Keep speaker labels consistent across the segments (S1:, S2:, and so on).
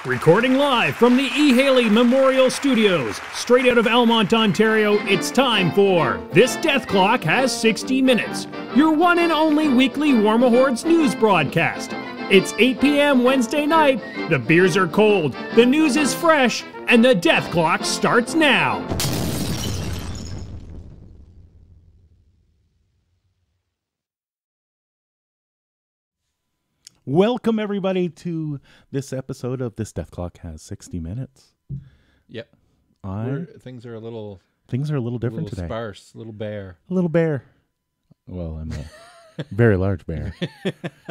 S1: Recording live from the E. Haley Memorial Studios, straight out of Elmont, Ontario, it's time for This Death Clock Has 60 Minutes, your one and only weekly Warmahordes news broadcast. It's 8 p.m. Wednesday night, the beers are cold, the news is fresh, and the death clock starts now.
S2: Welcome, everybody, to this episode of This Death Clock Has 60 Minutes.
S3: Yep. Things are a little
S2: different today.
S3: Sparse, a little bare.
S2: A little bare. Well, I'm a very large bear.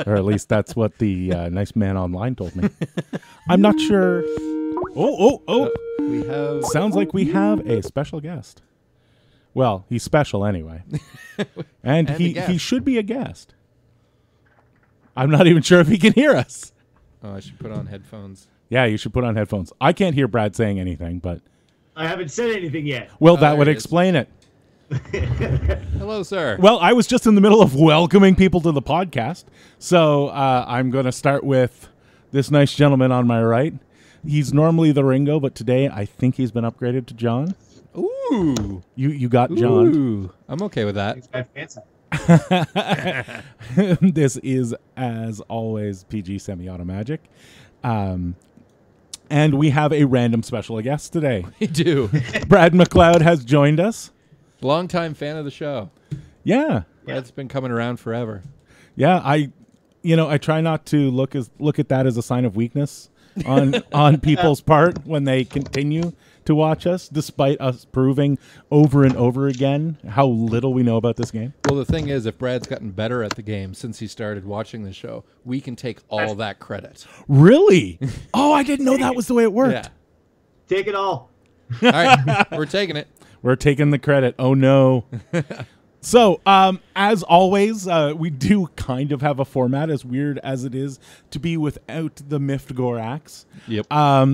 S2: Or at least that's what the nice man online told me. I'm not sure.
S3: We have...
S2: Sounds like we have a special guest. Well, he's special anyway. and he should be a guest. I'm not even sure if he can hear us.
S3: Oh, I should put on headphones.
S2: Yeah, you should put on headphones. I can't hear Brad saying anything, but...
S4: I haven't said anything yet.
S2: Well, that would explain it.
S3: Hello, sir.
S2: Well, I was just in the middle of welcoming people to the podcast, so I'm going to start with this nice gentleman on my right. He's normally the Ringo, but today I think he's been upgraded to John.
S3: Ooh.
S2: You got John.
S3: Ooh. I'm okay with that.
S2: This is, as always, PG Semi-Auto Magic. And we have a random special guest today.
S3: We do.
S2: Brad McLeod has joined us.
S3: Longtime fan of the show.
S2: Yeah.
S3: Brad's been coming around forever.
S2: Yeah, I try not to look at that as a sign of weakness on people's part when they continue to watch us, despite us proving over and over again how little we know about this game.
S3: Well, the thing is, if Brad's gotten better at the game since he started watching the show, we can take all that credit.
S2: Really? Oh, I didn't know that was the way it worked.
S4: Yeah. Take it all.
S3: All right, we're taking it.
S2: We're taking the credit. Oh, no. So, as always, we do kind of have a format, as weird as it is to be without the Miftgor axe.
S3: Yep.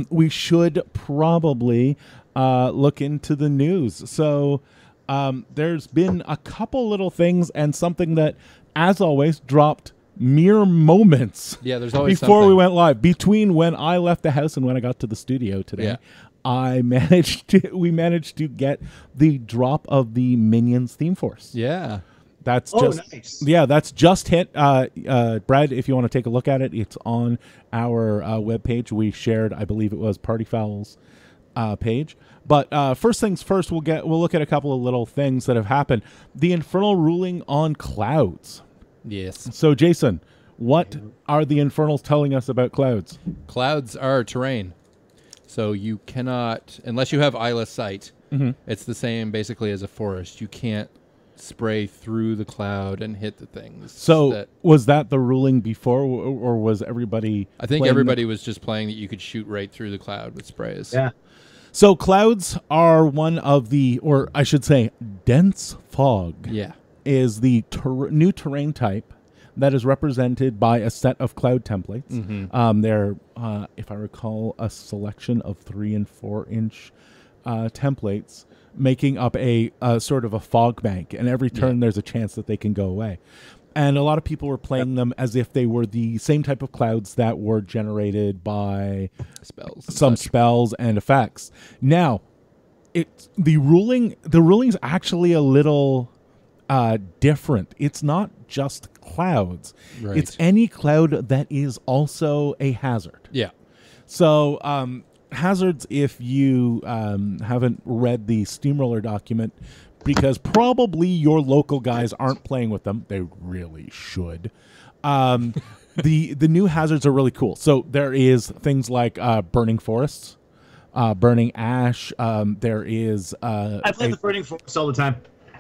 S2: We should probably look into the news. So, there's been a couple little things and something that, as always, dropped mere moments
S3: there's always
S2: before
S3: something.
S2: we went live. Between when I left the house and when I got to the studio today.
S3: Yeah.
S2: We managed to get the drop of the Minions theme force.
S3: Yeah.
S2: That's
S4: nice.
S2: Yeah, that's just hit. Brad, if you want to take a look at it, it's on our webpage. We shared, I believe it was Party Fowl's page. But first things first, we'll look at a couple of little things that have happened. The Infernal ruling on clouds.
S3: Yes.
S2: So, Jason, what are the Infernals telling us about clouds?
S3: Clouds are terrain. So you cannot, unless you have eyeless sight, it's the same basically as a forest. You can't spray through the cloud and hit the things.
S2: So was that the ruling before, or was everybody...
S3: I think everybody was just playing that you could shoot right through the cloud with sprays.
S4: Yeah.
S2: So clouds are one of the, or I should say, dense fog.
S3: Yeah.
S2: Is the new terrain type that is represented by a set of cloud templates. They're, if I recall, a selection of 3 and 4 inch templates making up a sort of a fog bank. And every turn there's a chance that they can go away. And a lot of people were playing them as if they were the same type of clouds that were generated by spells and effects. Now, the ruling's actually a little different. It's not just clouds.
S3: Right.
S2: It's any cloud that is also a hazard.
S3: Yeah.
S2: So hazards, if you haven't read the Steamroller document, because probably your local guys aren't playing with them, they really should. The new hazards are really cool. So there is things like burning forests, burning ash. There is
S4: I play the burning forest all the time.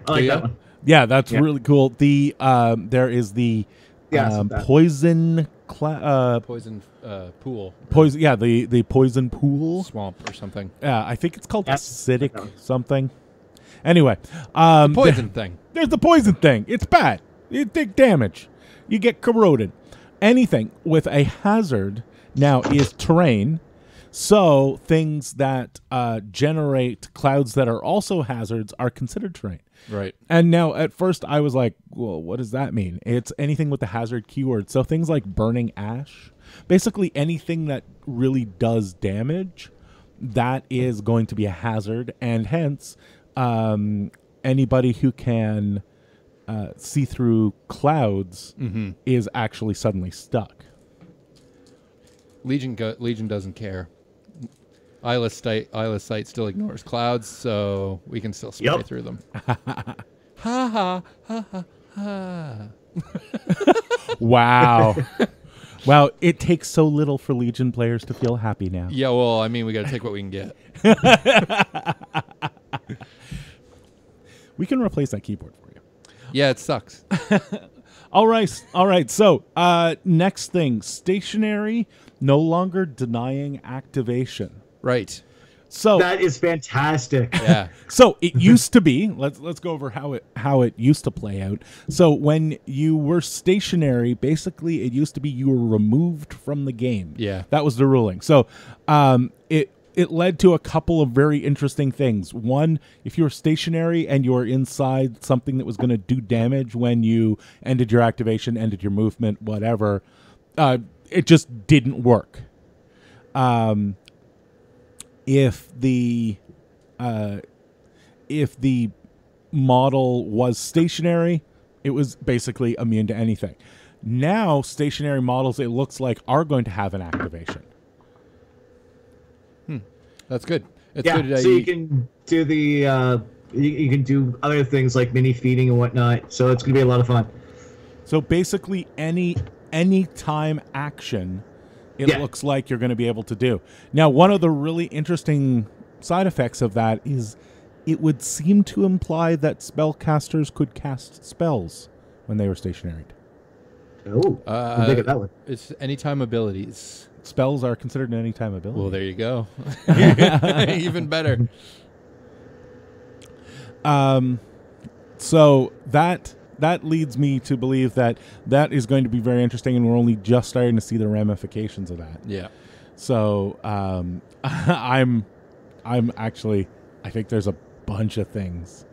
S4: I like that one.
S2: Yeah, that's really cool. There is the poison
S3: poison pool.
S2: Poison. Yeah, the poison pool
S3: Swamp or something.
S2: Yeah, I think it's called acidic something. Anyway,
S3: the poison thing.
S2: There's the poison thing. It's bad. You take damage. You get corroded. Anything with a hazard now is terrain. So things that generate clouds that are also hazards are considered terrain.
S3: Right.
S2: And now, at first, I was like, well, what does that mean? It's anything with the hazard keyword. So things like burning ash, basically anything that really does damage, that is going to be a hazard. And hence, anybody who can see through clouds is actually suddenly stuck.
S3: Legion doesn't care. Eyeless sight still ignores clouds, so we can still spray through them. Ha ha ha ha ha.
S2: Wow. Wow, it takes so little for Legion players to feel happy now.
S3: Yeah, well, I mean, we got to take what we can get.
S2: We can replace that keyboard for you.
S3: Yeah, it sucks.
S2: All right. So, next thing, stationary, no longer denying activation.
S3: Right.
S2: So
S4: That is fantastic.
S3: Yeah.
S2: So it used to be. Let's go over how it used to play out. So when you were stationary, basically it used to be you were removed from the game.
S3: Yeah.
S2: That was the ruling. So it led to a couple of very interesting things. One, if you were stationary and you were inside something that was going to do damage when you ended your activation, ended your movement, whatever, it just didn't work. If the model was stationary, it was basically immune to anything. Now, stationary models, it looks like, are going to have an activation.
S3: That's good. It's
S4: Yeah,
S3: good.
S4: so you can do the you can do other things like mini feeding and whatnot. So it's going to be a lot of fun.
S2: So basically, any time action, it looks like you're going to be able to do. Now, one of the really interesting side effects of that is it would seem to imply that spellcasters could cast spells when they were stationary.
S4: Oh, I'll take it that way.
S3: It's anytime abilities.
S2: Spells are considered an anytime ability.
S3: Well, there you go. Even better.
S2: So that leads me to believe that is going to be very interesting, and we're only just starting to see the ramifications of that.
S3: Yeah.
S2: So I'm actually, I think there's a bunch of things,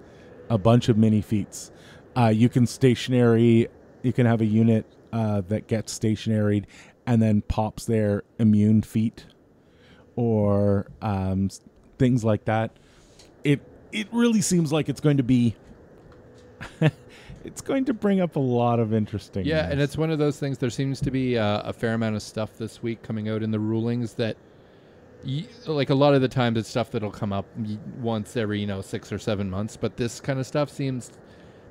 S2: a bunch of mini feats. You can have a unit that gets stationaried and then pops their immune feat or things like that. It really seems like it's going to be it's going to bring up a lot of interesting.
S3: Yeah, and it's one of those things. There seems to be a fair amount of stuff this week coming out in the rulings that, like a lot of the times, it's stuff that'll come up once every 6 or 7 months. But this kind of stuff seems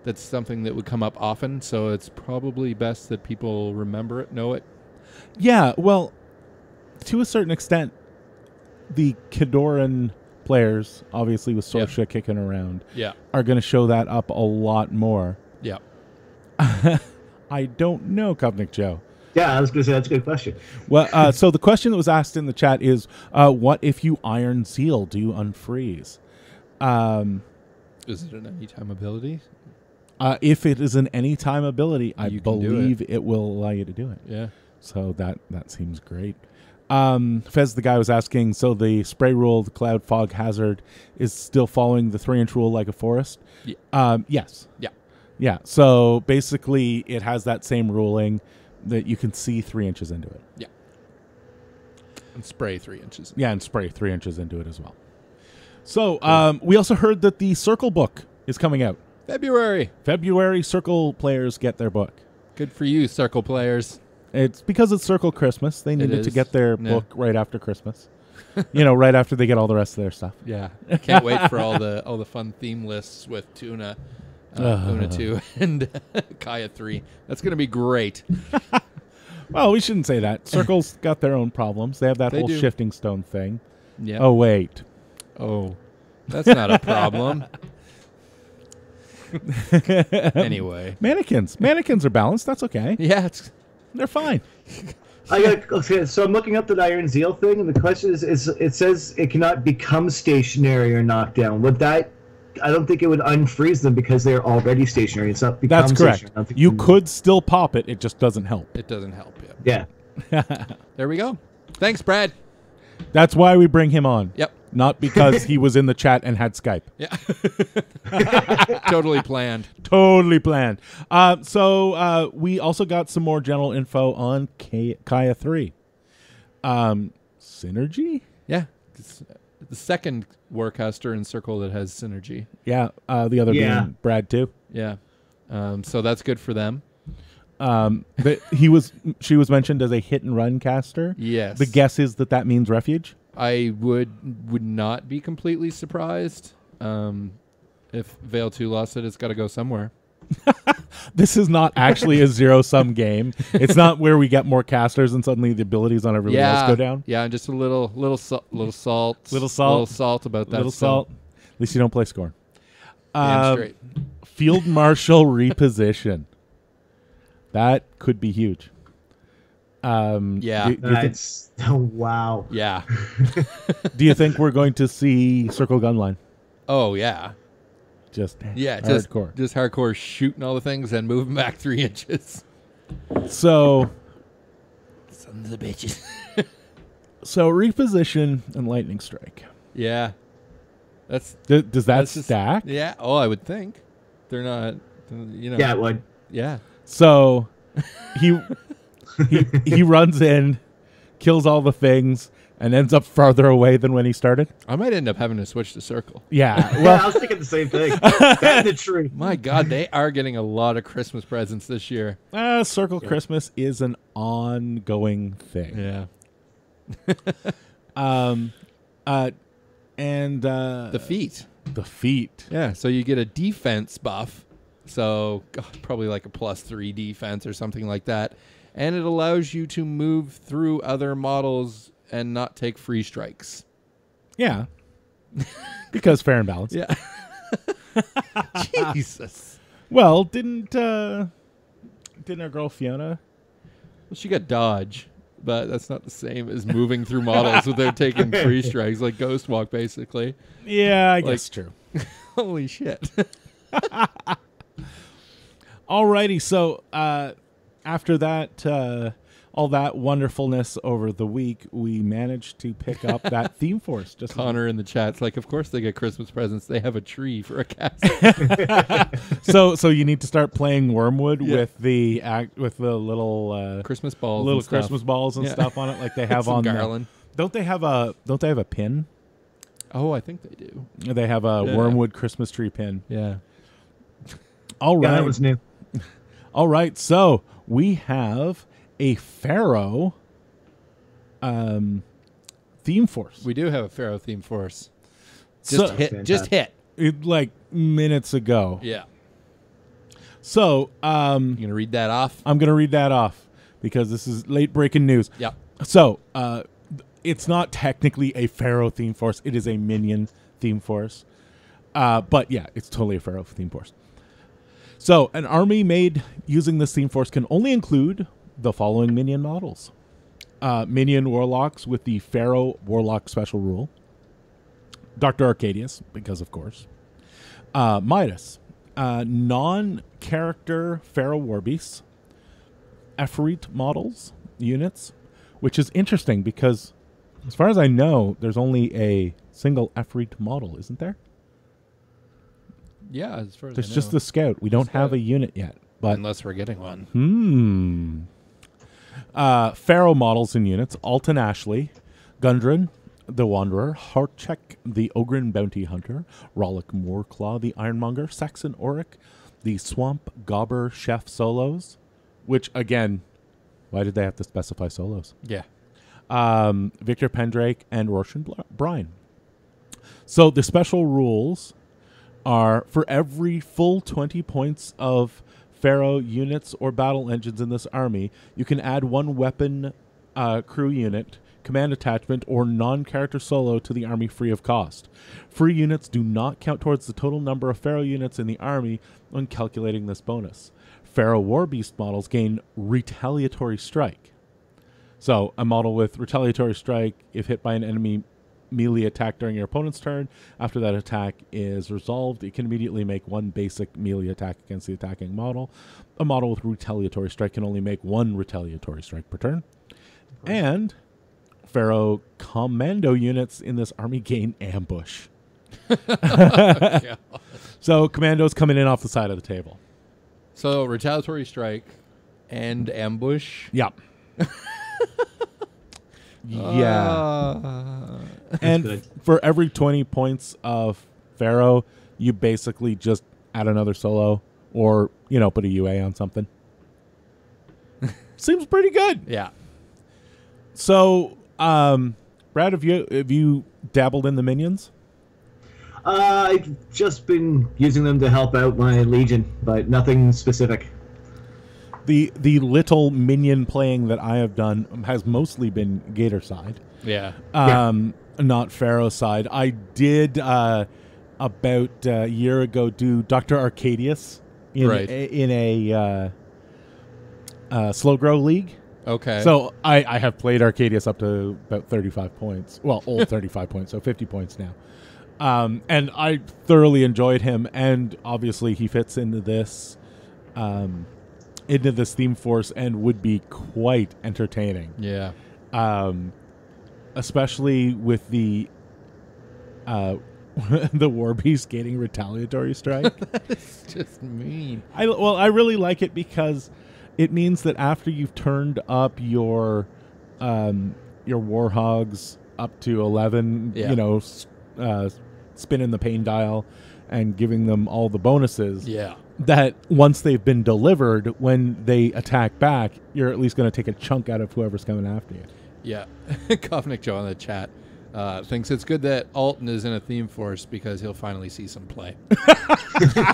S3: that's something that would come up often. So it's probably best that people remember it, know it.
S2: Yeah, well, to a certain extent, the Kidoran players, obviously with Sorsha kicking around, are going to show that up a lot more.
S3: Yeah.
S2: I don't know, Kovnik Joe.
S4: Yeah, I was going to say that's a good question.
S2: Well, so the question that was asked in the chat is, what if you Iron Zeal? Do you unfreeze?
S3: Is it an anytime ability?
S2: If it is an anytime ability, I
S3: You can do
S2: believe it will allow you to do it.
S3: Yeah.
S2: So that seems great. Fez, the guy, was asking, so the spray rule, the cloud fog hazard, is still following the 3-inch rule like a forest?
S3: Yeah.
S2: Yes.
S3: Yeah.
S2: Yeah. So basically, it has that same ruling that you can see 3 inches into it.
S3: Yeah. And spray 3 inches.
S2: Yeah, and spray 3 inches into it as well. So we also heard that the Circle book is coming out. February, Circle players get their book.
S3: Good for you, Circle players.
S2: It's because it's Circle Christmas. They needed to get their book right after Christmas. Right after they get all the rest of their stuff.
S3: Yeah. Can't wait for all the fun theme lists with Tuna, Una 2, and Kaya 3. That's going to be great.
S2: Well, we shouldn't say that. Circle's got their own problems. They have that whole shifting stone thing.
S3: Yeah.
S2: Oh, wait.
S3: Oh, that's not a problem. Anyway.
S2: Mannequins are balanced. That's okay.
S3: Yeah,
S2: They're fine.
S4: So I'm looking up the Iron Zeal thing, and the question is it says it cannot become stationary or knocked down. Would that? I don't think it would unfreeze them because they're already stationary. It's not become
S2: That's correct.
S4: stationary.
S2: You could still pop it. It just doesn't help.
S3: It doesn't help.
S4: Yeah.
S3: There we go. Thanks, Brad.
S2: That's why we bring him on.
S3: Yep.
S2: not because he was in the chat and had Skype.
S3: Yeah. Totally planned.
S2: Totally planned. So we also got some more general info on Kaya 3. Synergy?
S3: Yeah. It's the second Warcaster in Circle that has synergy.
S2: Yeah. The other being Brad too.
S3: Yeah. So that's good for them.
S2: But she was mentioned as a hit and run caster.
S3: Yes.
S2: The guess is that means refuge.
S3: I would not be completely surprised. If Veil 2 lost it, it's got to go somewhere.
S2: This is not actually a zero-sum game. It's not where we get more casters and suddenly the abilities on everybody else go down.
S3: Yeah, and just a little salt.
S2: Little salt.
S3: About that.
S2: Little salt. At least you don't play Scorn.
S3: Damn straight.
S2: Field Marshal reposition. That could be huge.
S3: Yeah.
S4: Wow.
S3: Yeah.
S2: Do you think we're going to see Circle Gunline?
S3: Oh, yeah.
S2: Just
S3: hardcore. Just hardcore shooting all the things and moving back 3 inches.
S2: So,
S3: sons of bitches.
S2: So reposition and lightning strike.
S3: Yeah. Does
S2: that stack?
S3: Yeah. Oh, I would think. They're not,
S4: Yeah, it would.
S3: Yeah.
S2: So he runs in, kills all the things, and ends up farther away than when he started.
S3: I might end up having to switch to Circle.
S2: Yeah.
S4: Well, I was thinking the same thing. That's the tree.
S3: My God, they are getting a lot of Christmas presents this year.
S2: Circle Christmas is an ongoing thing.
S3: Yeah.
S2: And
S3: the feat.
S2: The feat.
S3: Yeah, so you get a defense buff. So probably like a +3 defense or something like that. And it allows you to move through other models and not take free strikes.
S2: Yeah. Because fair and balanced.
S3: Yeah. Jesus.
S2: Well, didn't our girl Fiona?
S3: Well, she got dodge, but that's not the same as moving through models without taking free strikes, like Ghost Walk, basically.
S2: Yeah, I guess true.
S3: Holy shit.
S2: Alrighty, so after that, all that wonderfulness over the week, we managed to pick up that Theme Force. Just
S3: Connor in the chat's like, of course they get Christmas presents. They have a tree for a cast.
S2: So you need to start playing Wormwood with the little
S3: Christmas balls,
S2: and stuff on it, like they have on
S3: garland.
S2: Don't they have a pin?
S3: Oh, I think they do.
S2: They have a Wormwood Christmas tree pin.
S3: Yeah.
S2: All right.
S4: Yeah, that was new.
S2: All right, so we have a Pharaoh Theme Force.
S3: We do have a Pharaoh Theme Force.
S4: Just
S3: hit.
S2: It, like minutes ago.
S3: Yeah.
S2: So
S3: You gonna read that off?
S2: I'm going to read that off because this is late breaking news.
S3: Yeah.
S2: So it's not technically a Pharaoh Theme Force. It is a Minion Theme Force. But yeah, it's totally a Pharaoh Theme Force. So, an army made using this Theme Force can only include the following Minion models. Minion Warlocks with the Pharaoh Warlock Special Rule. Dr. Arcadius, because of course. Midas. Non-character Pharaoh Warbeasts. Efreet models, units. Which is interesting because, as far as I know, there's only a single Efreet model, isn't there?
S3: Yeah, as far as
S2: There's
S3: I know.
S2: just the Scout. We don't have a unit yet. But
S3: unless we're getting one.
S2: Pharaoh models and units. Alton Ashley, Gundren, the Wanderer, Heartcheck, the Ogren Bounty Hunter, Rollick Moorclaw, the Ironmonger, Saxon Auric, the Swamp Gobber Chef solos, which, again, why did they have to specify solos?
S3: Yeah.
S2: Victor Pendrake, and Roshan Brine. So the special rules are for every full 20 points of Pharaoh units or battle engines in this army, you can add one weapon crew unit, command attachment, or non-character solo to the army free of cost. Free units do not count towards the total number of Pharaoh units in the army when calculating this bonus. Pharaoh Warbeast models gain Retaliatory Strike. So a model with Retaliatory Strike, if hit by an enemy melee attack during your opponent's turn, after that attack is resolved, it can immediately make one basic melee attack against the attacking model. A model with Retaliatory Strike can only make one Retaliatory Strike per turn. And Pharaoh commando units in this army gain ambush.
S3: Yeah.
S2: So commandos coming in off the side of the table.
S3: So retaliatory strike and ambush.
S2: Yeah. Yeah. And
S4: good.
S2: for every 20 points of Pharaoh, you basically just add another solo or, put a UA on something. Seems pretty good.
S3: Yeah.
S2: So, Brad, have you dabbled in the minions?
S4: I've just been using them to help out my Legion, but nothing specific.
S2: The little minion playing that I have done has mostly been Gator side.
S3: Yeah.
S2: Not Pharaoh side. I did about a year ago do Dr. Arcadius in a slow grow league.
S3: Okay.
S2: So I have played Arcadius up to about 35 points. Well, old 35 points, so 50 points now. And I thoroughly enjoyed him, and obviously he fits into this theme force and would be quite entertaining.
S3: Yeah.
S2: Especially with the the War Beast getting retaliatory strike.
S3: It's just mean.
S2: I really like it because it means that after you've turned up your Warhogs up to 11, spinning the pain dial and giving them all the bonuses.
S3: Yeah.
S2: That once they've been delivered, when they attack back, you're at least going to take a chunk out of whoever's coming after you.
S3: Yeah. Kovnik Joe in the chat thinks it's good that Alton is in a theme force because he'll finally see some play.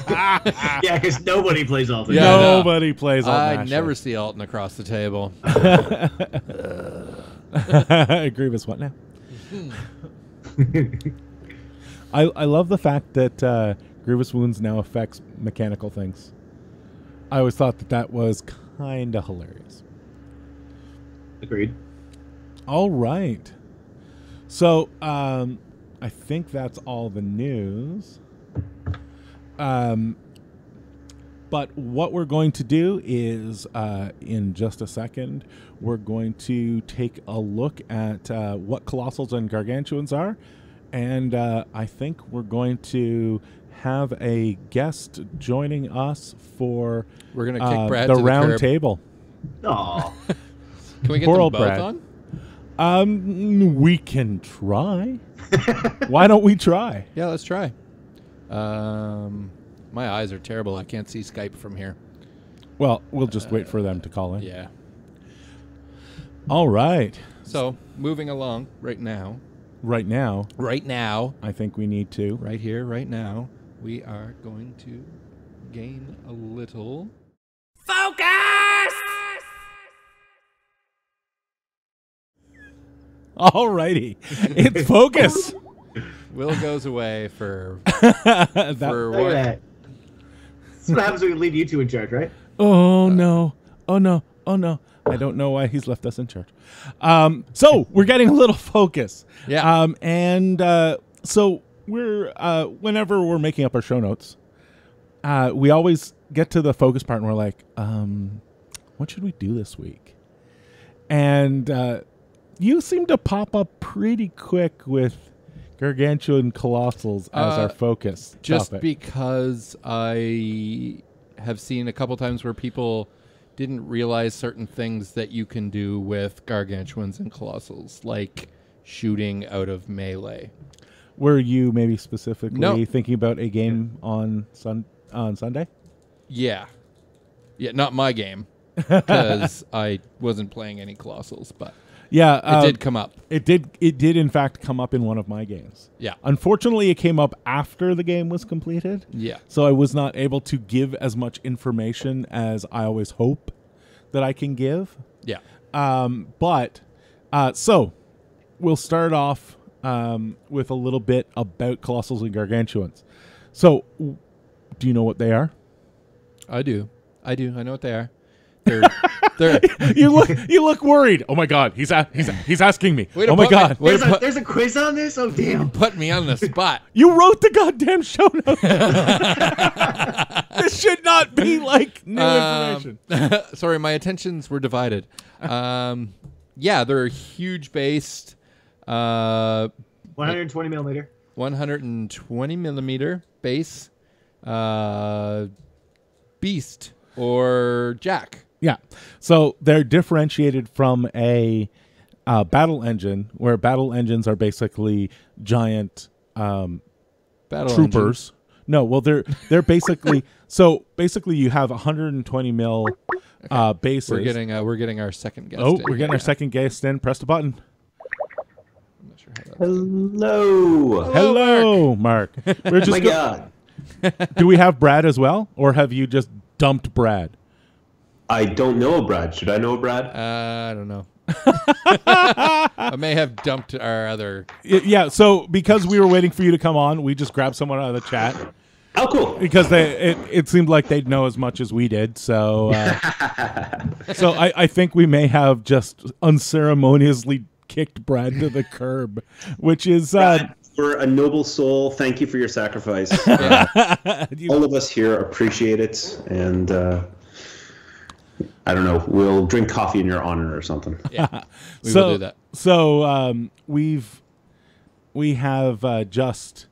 S4: Yeah, because nobody plays Alton.
S3: Yeah,
S2: Nobody plays Alton.
S3: I
S2: actually.
S3: never see Alton across the table.
S2: Grievous, what now? I love the fact that Grievous Wounds now affects mechanical things. I always thought that was kind of hilarious.
S4: Agreed.
S2: All right. So, I think that's all the news. But what we're going to do is, in just a second, we're going to take a look at what Colossals and Gargantuans are. And I think we're going to have a guest joining us for
S3: We're going to kick Brad
S2: the
S3: to the
S2: round
S3: curb.
S2: table.
S4: Aw.
S3: Can we get
S2: Poor
S3: them
S2: old
S3: both
S2: Brad.
S3: on?
S2: We can try. Why don't we try?
S3: Yeah, let's try. My eyes are terrible. I can't see Skype from here.
S2: Well, we'll just wait for them to call in.
S3: Yeah.
S2: All right.
S3: So, moving along right now.
S2: Right now, I think we need to.
S3: Right here, right now, we are going to gain a little focus!
S2: All righty. It's focus.
S3: Will goes away for
S4: Look at
S3: what?
S4: that. That's what happens when we leave you two in charge, right?
S2: Oh, no. Oh, no. Oh, no. I don't know why he's left us in charge. So we're getting a little focus.
S3: Yeah.
S2: So we're whenever we're making up our show notes, we always get to the focus part and we're like, what should we do this week? And you seem to pop up pretty quick with Gargantuan Colossals as our focus
S3: Just
S2: topic.
S3: because I have seen a couple times where people didn't realize certain things that you can do with Gargantuans and Colossals, like shooting out of melee.
S2: Were you maybe specifically
S3: No.
S2: thinking about a game on Sunday?
S3: Yeah. Yeah, not my game, because I wasn't playing any Colossals, but
S2: Yeah,
S3: it did come up.
S2: It did in fact come up in one of my games.
S3: Yeah.
S2: Unfortunately, it came up after the game was completed.
S3: Yeah.
S2: So I was not able to give as much information as I always hope that I can give.
S3: Yeah.
S2: So we'll start off with a little bit about Colossals and Gargantuans. So, do you know what they are?
S3: I do. I know what they are. They're
S2: You look worried. Oh my God, he's asking me.
S3: Way to
S2: Oh my
S3: put me-
S2: God,
S3: way to put-
S4: There's a quiz on this? Oh, damn.
S3: put me on the spot.
S2: you wrote the goddamn show notes. This should not be like new information.
S3: Sorry, my attentions were divided. Yeah, they're huge based.
S4: 120 millimeter.
S3: 120 millimeter base, beast or jack.
S2: Yeah. So they're differentiated from a battle engine, where battle engines are basically giant
S3: Battle
S2: troopers. No, well they're basically so basically you have 120 mil bases.
S3: We're getting our second guest.
S2: Oh, we're getting our second guest in. Press the button.
S3: I'm not sure how that's
S4: Hello.
S2: Mark. We're just
S4: God.
S2: Do we have Brad as well, or have you just dumped Brad?
S5: I don't know Brad. Should I know Brad?
S3: I don't know. I may have dumped our other.
S2: Yeah. So because we were waiting for you to come on, we just grabbed someone out of the chat.
S5: Oh, cool.
S2: Because it seemed like they'd know as much as we did. So so I think we may have just unceremoniously kicked Brad to the curb, which is
S5: Brad, for a noble soul, thank you for your sacrifice. All of us here appreciate it, and I don't know, we'll drink coffee in your honor or something.
S3: Yeah, we will do that.
S2: So we have just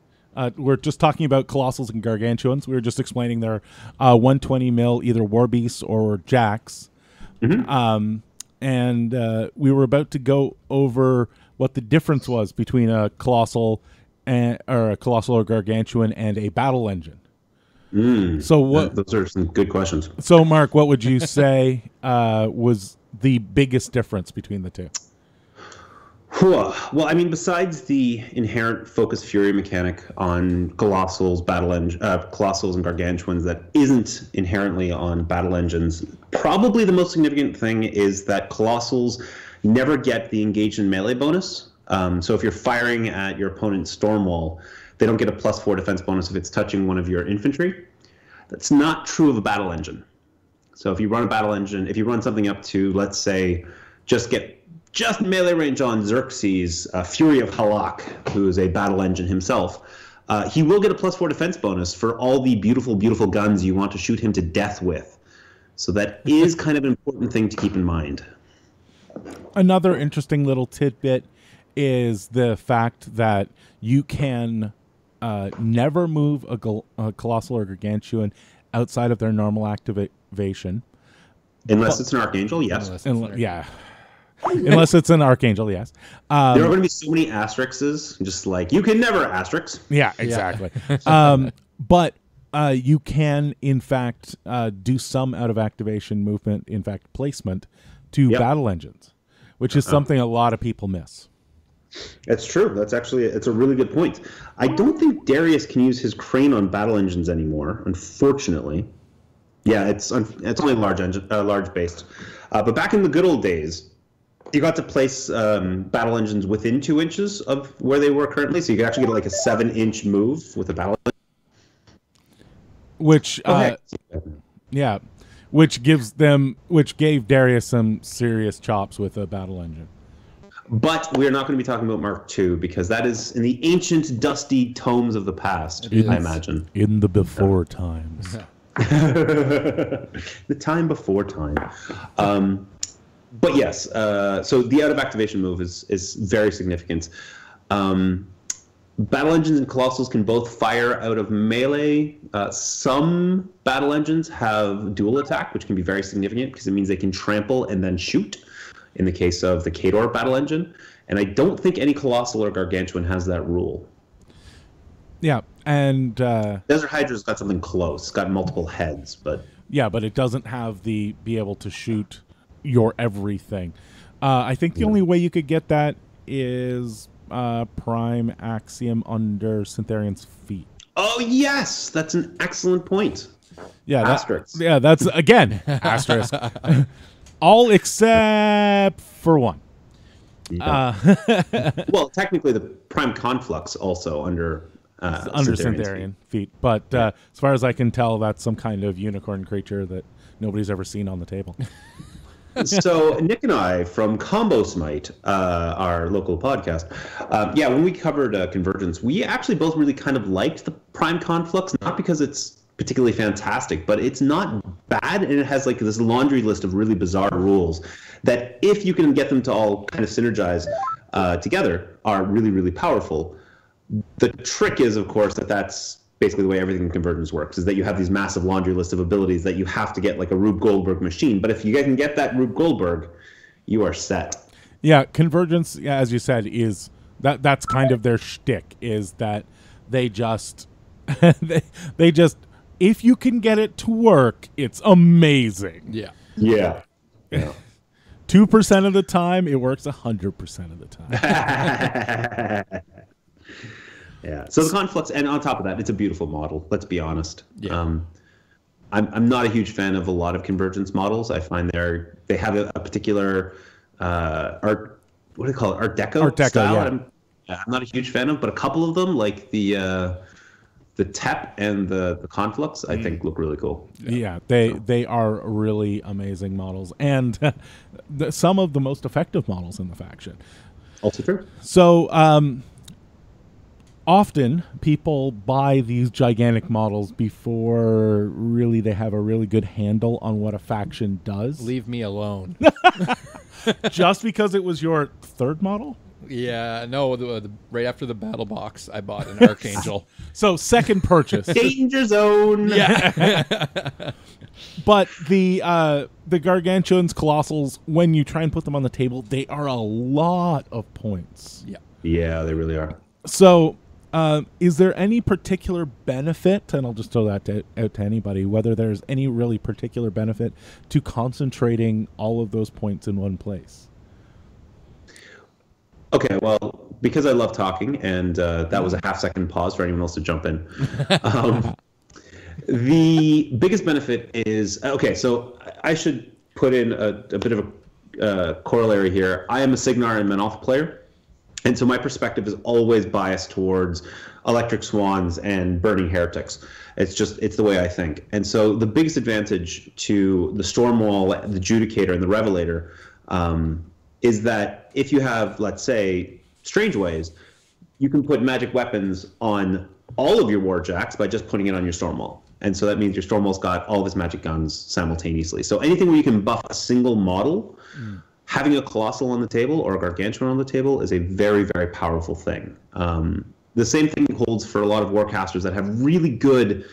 S2: we're just talking about Colossals and Gargantuans. We were just explaining their 120 mil either War Beasts or Jacks.
S5: Mm-hmm.
S2: And we were about to go over what the difference was between a Colossal or Gargantuan and a battle engine. So what?
S5: Those are some good questions.
S2: So, Mark, what would you say was the biggest difference between the two?
S5: Well, I mean, besides the inherent focus fury mechanic on Colossals, Colossals and Gargantuans that isn't inherently on battle engines, probably the most significant thing is that Colossals never get the engaged in melee bonus. So if you're firing at your opponent's storm wall, they don't get a +4 defense bonus if it's touching one of your infantry. That's not true of a battle engine. So if you run a battle engine, if you run something up to, let's say, just melee range on Xerxes, Fury of Halak, who is a battle engine himself, he will get a +4 defense bonus for all the beautiful, beautiful guns you want to shoot him to death with. So that is kind of an important thing to keep in mind.
S2: Another interesting little tidbit is the fact that you can never move a Colossal or Gargantuan outside of their normal activation.
S5: Unless it's an Archangel, yes.
S2: Unless it's an Archangel, yes.
S5: There are going to be so many asterisks, just like, you can never asterisk.
S2: Yeah, exactly. But you can, in fact, do some out-of-activation movement, in fact, placement, to battle engines, which is something a lot of people miss.
S5: That's true. It's a really good point. I don't think Darius can use his crane on battle engines anymore, unfortunately. Yeah, it's only large based. But back in the good old days, you got to place battle engines within 2 inches of where they were currently, so you could actually get like a 7-inch move with a battle engine.
S2: Which which gave Darius some serious chops with a battle engine.
S5: But we're not going to be talking about Mark II, because that is in the ancient, dusty tomes of the past, I imagine.
S2: In the before times.
S5: The time before time. But yes, so the out-of-activation move is very significant. Battle engines and Colossals can both fire out of melee. Some battle engines have dual attack, which can be very significant because it means they can trample and then shoot, in the case of the Khador battle engine. And I don't think any Colossal or Gargantuan has that rule.
S2: Yeah, and
S5: Desert Hydra's got something close. It's got multiple heads, but...
S2: Yeah, but it doesn't have be able to shoot your everything. I think the only way you could get that is Prime Axiom under Syntharian's feet.
S5: Oh, yes! That's an excellent point.
S2: Yeah,
S5: asterisk.
S2: That's, again, asterisk. All except for one.
S5: Yeah. Well, technically, the Prime Conflux also under
S2: Syntharian feet. But as far as I can tell, that's some kind of unicorn creature that nobody's ever seen on the table.
S5: So Nick and I from Combo Smite, our local podcast, when we covered Convergence, we actually both really kind of liked the Prime Conflux, not because it's particularly fantastic, but it's not bad, and it has like this laundry list of really bizarre rules that if you can get them to all kind of synergize, together are really, really powerful. The trick is, of course, that's basically the way everything in Convergence works, is that you have these massive laundry list of abilities that you have to get like a Rube Goldberg machine. But if you can get that Rube Goldberg, you are set.
S2: Yeah, Convergence, as you said, is that's kind of their shtick, is that they just they just, if you can get it to work, it's amazing.
S3: Yeah.
S5: Yeah.
S2: 2% of the time, it works 100% of the time.
S5: Yeah. So the conflicts, and on top of that, it's a beautiful model. Let's be honest.
S3: Yeah.
S5: I'm not a huge fan of a lot of Convergence models. I find they have a particular art. What do they call it? Art Deco style.
S2: Yeah.
S5: I'm not a huge fan of, but a couple of them, like the TEP and the conflicts, I think look really cool.
S2: Yeah, they are really amazing models, and some of the most effective models in the faction.
S5: Also true.
S2: So often people buy these gigantic models before really they have a really good handle on what a faction does.
S3: Leave me alone.
S2: Just because it was your third model?
S3: Yeah, no, the right after the battle box, I bought an Archangel.
S2: So second purchase.
S5: Danger zone.
S3: Yeah.
S2: But the Gargantuans, Colossals, when you try and put them on the table, they are a lot of points.
S3: Yeah.
S5: Yeah, they really are.
S2: So is there any particular benefit, and I'll just throw that out to anybody, whether there's any really particular benefit to concentrating all of those points in one place?
S5: Okay, well, because I love talking, and that was a half-second pause for anyone else to jump in. The biggest benefit is, okay, so I should put in a bit of a corollary here. I am a Signar and Menoth player, and so my perspective is always biased towards Electric Swans and Burning Heretics. It's the way I think. And so the biggest advantage to the Stormwall, the Judicator, and the Revelator is that if you have, let's say, Strange Ways, you can put magic weapons on all of your Warjacks by just putting it on your Stormwall. And so that means your Stormwall's got all of its magic guns simultaneously. So anything where you can buff a single model, having a Colossal on the table or a Gargantuan on the table is a very, very powerful thing. The same thing holds for a lot of Warcasters that have really good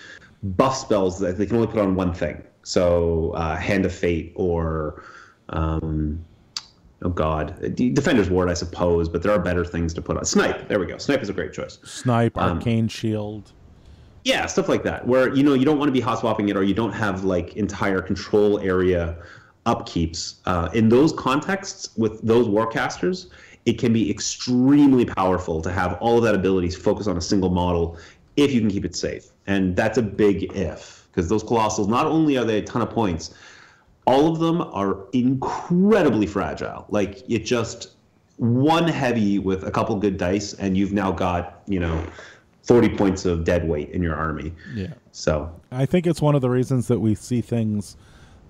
S5: buff spells that they can only put on one thing. So Hand of Fate or... oh God, Defender's Ward, I suppose, but there are better things to put on. Snipe, there we go. Snipe is a great choice.
S2: Snipe, Arcane Shield.
S5: Yeah, stuff like that, where you don't want to be hot swapping it, or you don't have like entire control area upkeeps. In those contexts, with those Warcasters, it can be extremely powerful to have all of that ability to focus on a single model if you can keep it safe. And that's a big if, because those Colossals, not only are they a ton of points, all of them are incredibly fragile. Like, it just one heavy with a couple good dice, and you've now got, 40 points of dead weight in your army.
S3: Yeah.
S5: So
S2: I think it's one of the reasons that we see things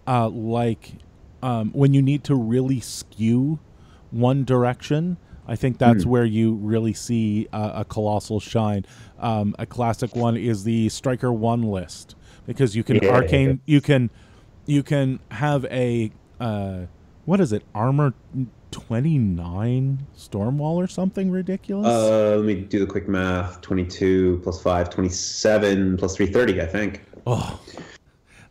S2: like when you need to really skew one direction. I think that's where you really see a Colossal shine. A classic one is the Striker 1 list, because you can arcane, you can have a what is it, armor 29 Stormwall or something ridiculous.
S5: Let me do the quick math. 22 plus 5, 27 plus 3, 30, I think.
S2: Oh,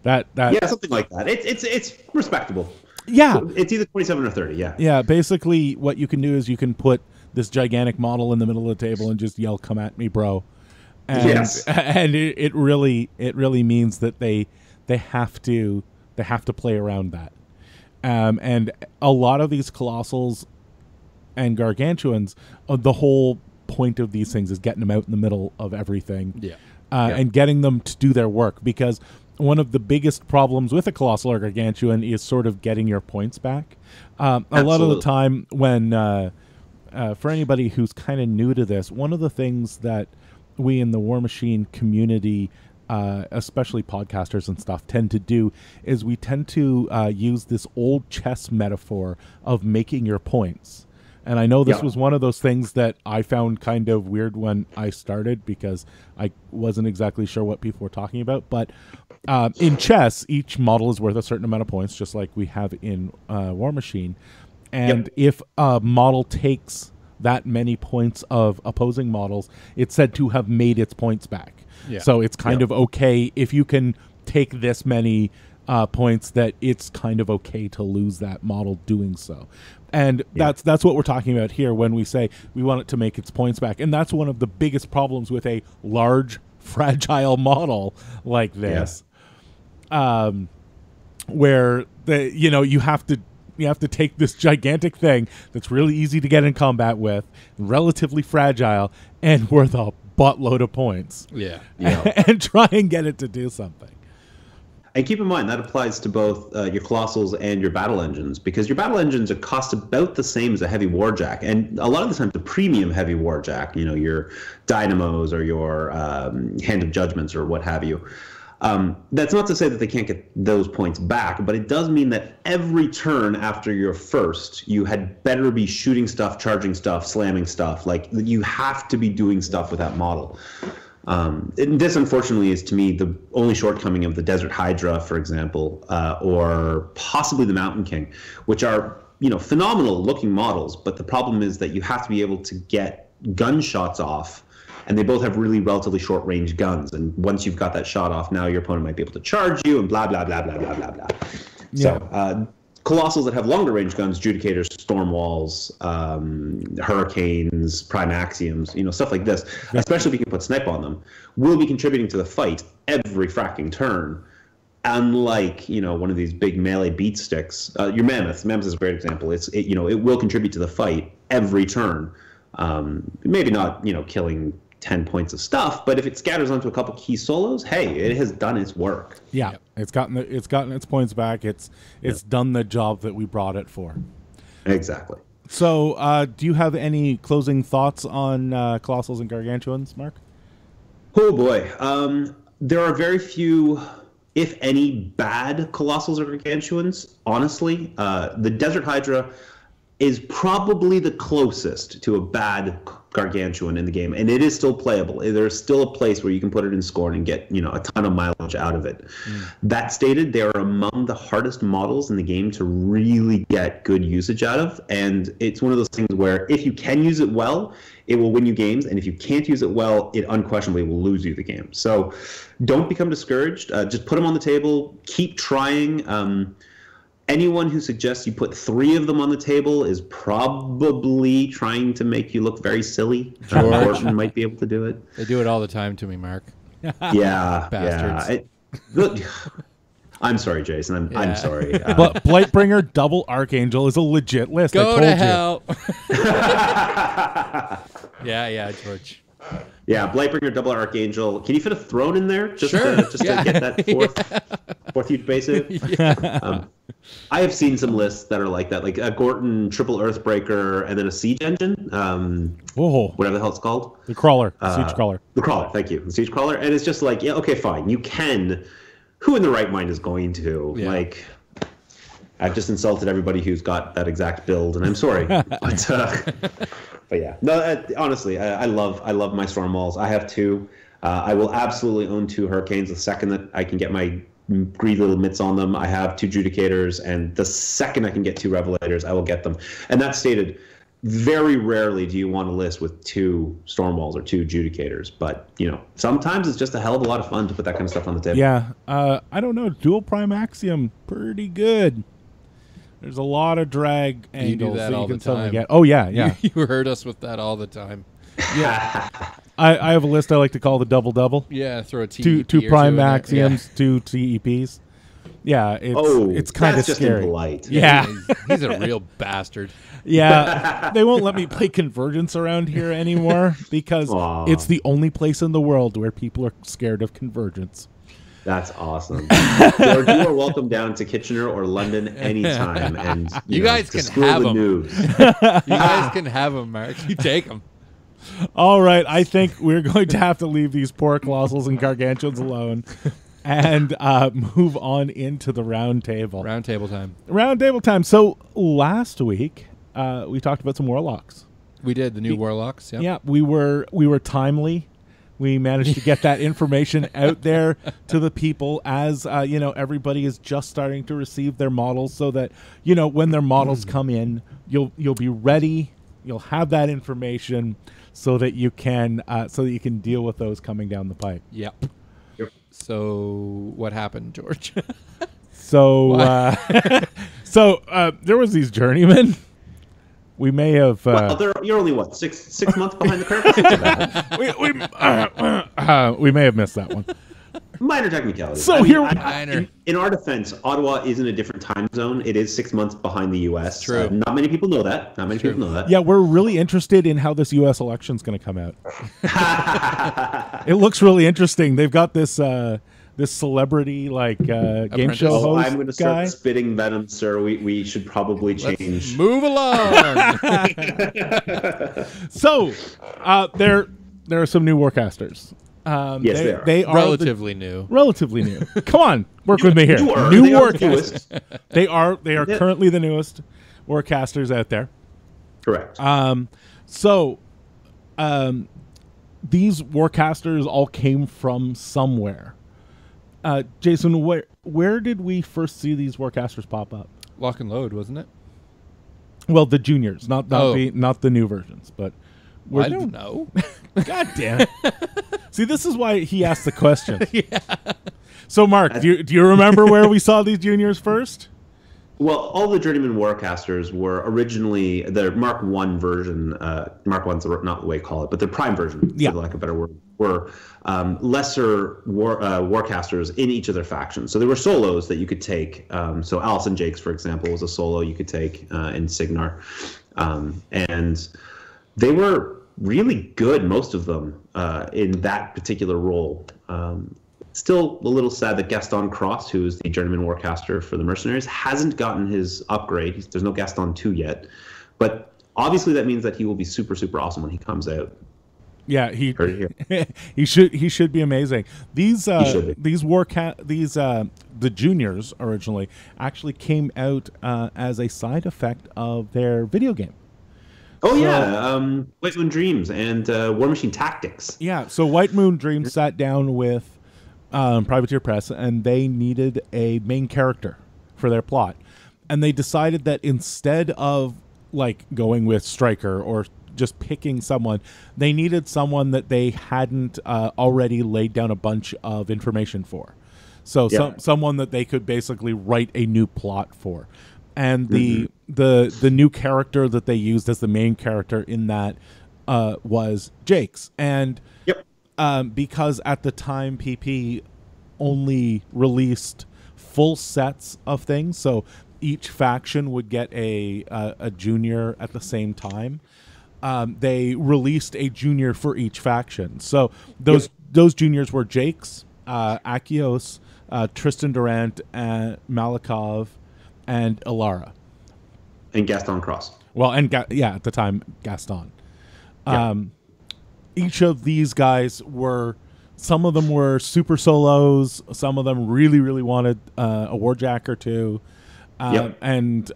S2: that
S5: yeah, something like that. It's respectable.
S2: Yeah,
S5: it's either 27 or 30. Yeah.
S2: Yeah, basically what you can do is you can put this gigantic model in the middle of the table and just yell, "Come at me, bro!" And
S5: yes,
S2: and it really means that they have to play around that. And a lot of these Colossals and Gargantuans, the whole point of these things is getting them out in the middle of everything.
S3: Yeah.
S2: And getting them to do their work, because one of the biggest problems with a Colossal or Gargantuan is sort of getting your points back. A lot of the time when, for anybody who's kind of new to this, one of the things that we in the War Machine community, especially podcasters and stuff, tend to do is we tend to use this old chess metaphor of making your points. And I know this was one of those things that I found kind of weird when I started, because I wasn't exactly sure what people were talking about. But in chess, each model is worth a certain amount of points, just like we have in War Machine. And if a model takes that many points of opposing models, it's said to have made its points back.
S3: Yeah.
S2: So it's kind of okay if you can take this many points, that it's kind of okay to lose that model doing so. And that's what we're talking about here when we say we want it to make its points back. And that's one of the biggest problems with a large, fragile model like this, where you have to take this gigantic thing that's really easy to get in combat with, relatively fragile, and worth a buttload of points.
S3: Yeah.
S2: And try and get it to do something.
S5: And keep in mind, that applies to both your Colossals and your Battle Engines, because your Battle Engines are cost about the same as a Heavy Warjack. And a lot of the time, the premium Heavy Warjack, your Dynamos or your Hand of Judgments or what have you. That's not to say that they can't get those points back, but it does mean that every turn after your first, you had better be shooting stuff, charging stuff, slamming stuff. Like, you have to be doing stuff with that model. And this, unfortunately, is to me the only shortcoming of the Desert Hydra, for example, or possibly the Mountain King, which are phenomenal looking models. But the problem is that you have to be able to get gunshots off, and they both have really relatively short range guns. And once you've got that shot off, now your opponent might be able to charge you, and blah blah blah blah blah blah blah.
S2: Yeah.
S5: So Colossals that have longer range guns, Judicators, Storm Walls, Hurricanes, Prime Axioms, stuff like this, especially if you can put snipe on them, will be contributing to the fight every fracking turn. Unlike, one of these big melee beat sticks, your Mammoth. Mammoth is a great example. It will contribute to the fight every turn. Maybe not, killing 10 points of stuff, but if it scatters onto a couple key solos, hey, it has done its work.
S2: Yeah, it's gotten its points back. It's done the job that we brought it for.
S5: Exactly.
S2: So, do you have any closing thoughts on Colossals and Gargantuans, Mark?
S5: Oh boy, there are very few, if any, bad Colossals or Gargantuans. Honestly, the Desert Hydra is probably the closest to a bad Gargantuan in the game, and it is still playable. There's still a place where you can put it in Scorn and get a ton of mileage out of it. That stated, they are among the hardest models in the game to really get good usage out of, and it's one of those things where if you can use it well, it will win you games, and if you can't use it well, it unquestionably will lose you the game. So don't become discouraged. Just put them on the table. Keep trying. Anyone who suggests you put 3 of them on the table is probably trying to make you look very silly. Gordon might be able to do it.
S3: They do it all the time to me, Mark.
S5: Yeah.
S3: Bastards.
S5: Yeah. I'm sorry, Jason. I'm sorry.
S2: But Blightbringer Double Archangel is a legit list.
S3: Go
S2: I told
S3: to
S2: you.
S3: hell. Yeah, George.
S5: Yeah, Blightbringer Double Archangel. Can you fit a throne in there? Just
S3: Sure.
S5: to get that fourth huge base hit?
S3: Yeah.
S5: I have seen some lists that are like that, like a Gorton Triple Earthbreaker and then a Siege Engine,
S2: Whoa.
S5: whatever the hell it's called.
S2: The Crawler. Siege Crawler.
S5: The Crawler, thank you. The Siege Crawler. And it's just like, yeah, okay, fine. You can. Who in the right mind is going to?
S3: Yeah.
S5: Like, I've just insulted everybody who's got that exact build, and I'm sorry. But yeah, no. Honestly, I love my Storm Walls. I have 2. I will absolutely own 2 Hurricanes the second that I can get my greedy little mitts on them. I have 2 Judicators, and the second I can get 2 Revelators, I will get them. And that's stated. Very rarely do you want a list with 2 Storm Walls or 2 Judicators, but sometimes it's just a hell of a lot of fun to put that kind of stuff on the table.
S2: Yeah, I don't know. Dual Prime Axiom, pretty good. There's a lot of drag angles
S3: that
S2: you
S3: all
S2: can
S3: the
S2: suddenly
S3: time.
S2: get. Oh yeah.
S3: You heard us with that all the time.
S2: Yeah. I have a list I like to call the double.
S3: Yeah, throw a TEP
S2: Two
S3: or
S2: Prime
S3: two in there.
S2: Axioms, 2 TEPs. Yeah, it's kind of
S5: just
S2: scary.
S5: impolite.
S2: Yeah.
S3: He's a real bastard.
S2: Yeah, they won't let me play Convergence around here anymore because it's the only place in the world where people are scared of Convergence.
S5: That's awesome. George, you are welcome down to Kitchener or London anytime, and
S3: You guys can
S5: spill
S3: have
S5: the
S3: 'em.
S5: news.
S3: You guys can have him, Mark. You take him.
S2: All right, I think we're going to have to leave these poor Colossals and Gargantuans alone and move on into the round table.
S3: Round table time.
S2: Round table time. So last week we talked about some Warlocks.
S3: We did the new Warlocks. Yep.
S2: Yeah, we were timely. We managed to get that information out there to the people as, everybody is just starting to receive their models so that, when their models come in, you'll be ready you'll have that information so that you can deal with those coming down the pipe.
S3: Yep. So what happened, George?
S2: So there was these journeymen. We may have.
S5: You're only what, six months behind the curve.
S2: We may have missed that one.
S5: Minor technicality.
S2: So
S5: in our defense, Ottawa is in a different time zone. It is 6 months behind the U.S.
S3: True.
S5: Not many people know that.
S2: Yeah, we're really interested in how this U.S. election is going to come out. It looks really interesting. They've got this celebrity game show host
S5: I'm going to start
S2: guy.
S5: spitting venom, sir. We should probably change.
S3: Let's move along.
S2: So there are some new Warcasters.
S5: Yes,
S2: they are
S3: relatively new.
S2: Relatively new. Come on, work with me here. New Warcasters. They are currently the newest Warcasters out there.
S5: Correct.
S2: These Warcasters all came from somewhere. Jason, where did we first see these Warcasters pop up?
S3: Lock and Load, wasn't it?
S2: Well, the juniors, not the new versions, but
S3: I don't know.
S2: God damn it. See, this is why he asked the question. Yeah. So, Mark, do you remember where we saw these juniors first?
S5: Well, all the Journeyman Warcasters were originally the Mark I version. Mark I's not the way to call it, but the Prime version, for lack of a better word, were lesser Warcasters in each of their factions. So there were solos that you could take. So Allison Jakes, for example, was a solo you could take in Signar. And they were really good, most of them, in that particular role. Still a little sad that Gaston Cross, who is the Journeyman Warcaster for the Mercenaries, hasn't gotten his upgrade. There's no Gaston 2 yet. But obviously that means that he will be super, super awesome when he comes out.
S2: Yeah, he should be amazing. The juniors originally actually came out as a side effect of their video game.
S5: Oh, yeah. White Moon Dreams and War Machine Tactics.
S2: Yeah, so White Moon Dreams sat down with Privateer Press, and they needed a main character for their plot. And they decided that instead of going with Stryker or just picking someone, they needed someone that they hadn't already laid down a bunch of information for. So someone that they could basically write a new plot for. And the new character that they used as the main character in that was Jakes. And because at the time PP only released full sets of things, so each faction would get a junior at the same time. They released a junior for each faction. So those juniors were Jakes, Akios, Tristan Durant, Malikov, and Ilara.
S5: And Gaston Cross.
S2: Well, and at the time, Gaston. Each of these guys some of them were super solos. Some of them really, really wanted a warjack or two. And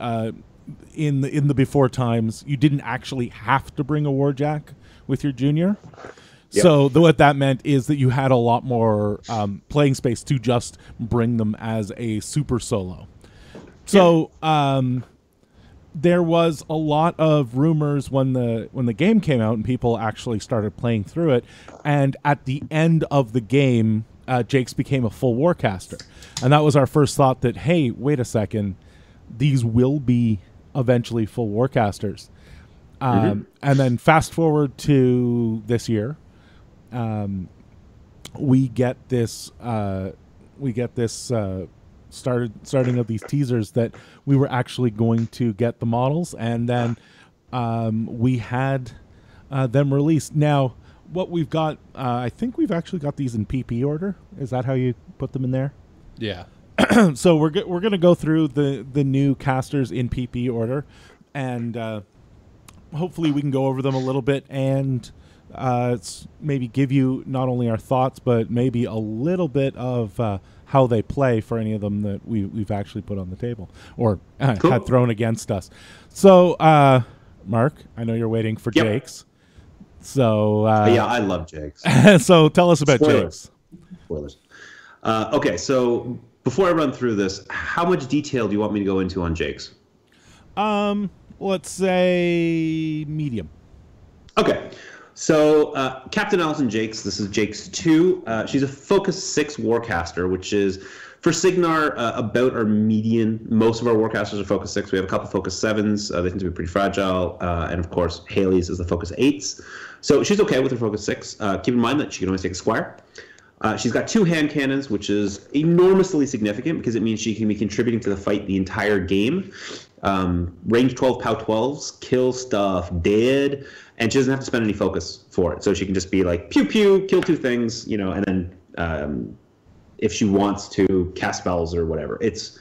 S2: in the before times, you didn't actually have to bring a warjack with your junior. So what that meant is that you had a lot more playing space to just bring them as a super solo. So there was a lot of rumors when the game came out and people actually started playing through it. And at the end of the game, Jakes became a full Warcaster. And that was our first thought that, hey, wait a second, these will be eventually full Warcasters. And then fast forward to this year, we get this starting of these teasers that we were actually going to get the models, and then we had them released. Now, what we've got, I think we've actually got these in PP order. Is that how you put them in there?
S3: Yeah.
S2: So we're going to go through the new casters in PP order, and hopefully we can go over them a little bit and maybe give you not only our thoughts, but maybe a little bit of how they play for any of them that we've actually put on the table or had thrown against us. So, Mark, I know you're waiting for Jakes. So
S5: I love Jakes.
S2: So tell us about Jakes.
S5: Spoilers. Okay, so before I run through this, how much detail do you want me to go into on Jakes?
S2: Let's say medium.
S5: Okay. So Captain Alison Jakes, this is Jakes 2. She's a Focus 6 Warcaster, which is, for Signar, about our median. Most of our Warcasters are Focus 6. We have a couple Focus 7s. They tend to be pretty fragile. And, of course, Haley's is the Focus 8s. So she's okay with her Focus 6. Keep in mind that she can only take a Squire. She's got 2 hand cannons, which is enormously significant because it means she can be contributing to the fight the entire game. Range 12 POW 12s, kill stuff dead, and she doesn't have to spend any focus for it. So she can just be like, pew pew, kill 2 things, and then if she wants to cast spells or whatever. It's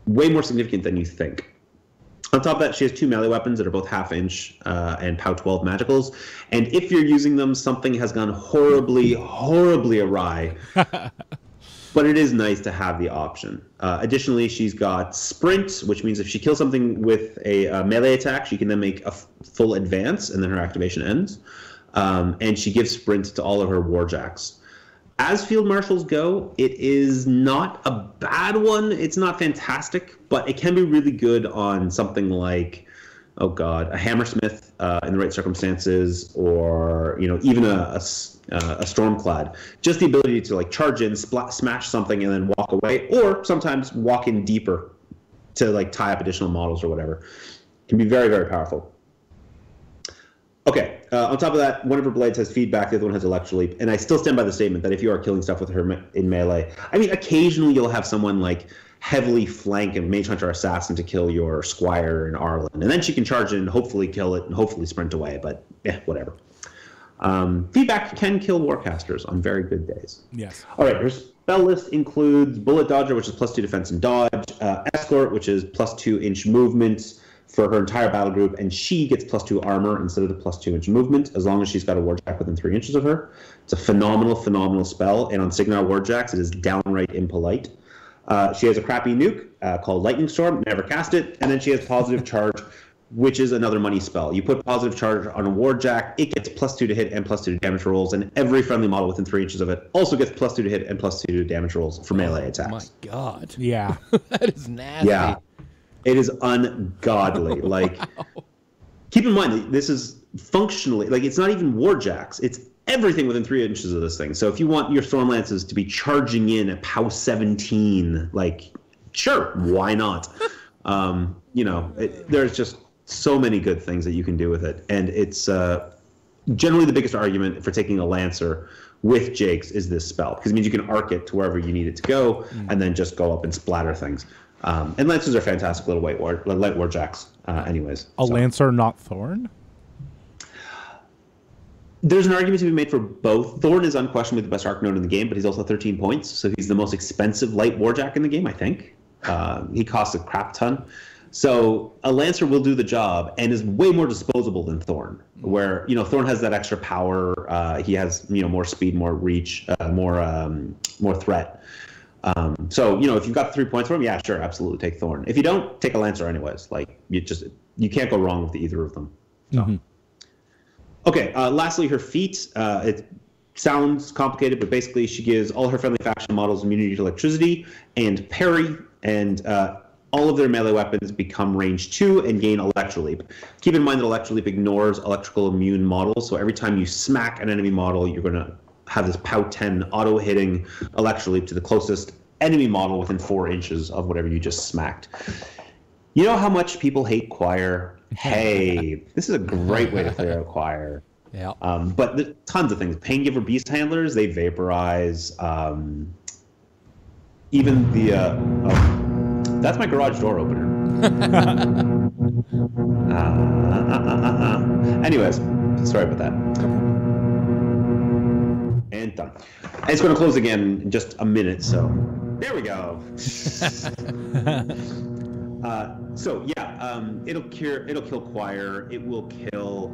S5: way more significant than you think. On top of that, she has 2 melee weapons that are both half-inch and POW 12 magicals. And if you're using them, something has gone horribly, horribly awry. But it is nice to have the option. Additionally, she's got Sprint, which means if she kills something with a melee attack, she can then make a full advance, and then her activation ends. And she gives Sprint to all of her Warjacks. As Field Marshals go, it is not a bad one. It's not fantastic, but it can be really good on something like, a Hammersmith in the right circumstances, or even a Stormclad. Just the ability to charge in, smash something, and then walk away, or sometimes walk in deeper to tie up additional models or whatever. Can be very, very powerful. Okay, on top of that, one of her blades has feedback, the other one has Electro Leap, and I still stand by the statement that if you are killing stuff with her in melee, occasionally you'll have someone heavily flank a Mage Hunter Assassin to kill your Squire and Arlen, and then she can charge in and hopefully kill it and hopefully sprint away, but whatever. Feedback can kill Warcasters on very good days.
S2: Yes.
S5: All right, her spell list includes Bullet Dodger, which is +2 defense and dodge, Escort, which is +2 inch movement for her entire battle group, and she gets +2 armor instead of the +2 inch movement, as long as she's got a Warjack within 3 inches of her. It's a phenomenal, phenomenal spell, and on Signar Warjacks, it is downright impolite. She has a crappy nuke called Lightning Storm, never cast it, and then she has Positive Charge, which is another money spell. You put Positive Charge on a Warjack, it gets +2 to hit and +2 to damage rolls, and every friendly model within 3 inches of it also gets +2 to hit and +2 to damage rolls for melee attacks.
S3: My God.
S2: Yeah.
S3: That is nasty.
S5: Yeah. It is ungodly.
S3: Wow.
S5: Keep in mind that this is functionally, it's not even Warjacks. It's everything within 3 inches of this thing. So if you want your Stormlances to be charging in at POW 17, sure, why not? There's just so many good things that you can do with it. And it's generally the biggest argument for taking a Lancer with Jakes is this spell, because it means you can arc it to wherever you need it to go and then just go up and splatter things. And Lancers are fantastic little light Warjacks anyways.
S2: Lancer, not Thorn?
S5: There's an argument to be made for both. Thorn is unquestionably the best arc node in the game, but he's also 13 points, so he's the most expensive light Warjack in the game, I think. He costs a crap ton. So a Lancer will do the job and is way more disposable than Thorn, where, Thorn has that extra power. He has, more speed, more reach, more threat. So, if you've got 3 points for him, yeah, sure, absolutely take Thorn. If you don't, take a Lancer anyways. You can't go wrong with either of them. So. Mm-hmm. Okay, lastly, her feat. It sounds complicated, but basically she gives all her friendly faction models immunity to electricity and parry, and all of their melee weapons become range 2 and gain Electro Leap. Keep in mind that Electro Leap ignores electrical immune models, so every time you smack an enemy model, you're going to have this POW 10 auto-hitting Electro Leap to the closest enemy model within 4 inches of whatever you just smacked. You know how much people hate Choir? Hey, this is a great way to clear out Choir.
S3: Yeah.
S5: But there's tons of things. Paingiver Beast Handlers, they vaporize. Even the... that's my garage door opener. Anyways, sorry about that. And done. And it's going to close again in just a minute, so there we go. It'll kill Choir. It will kill.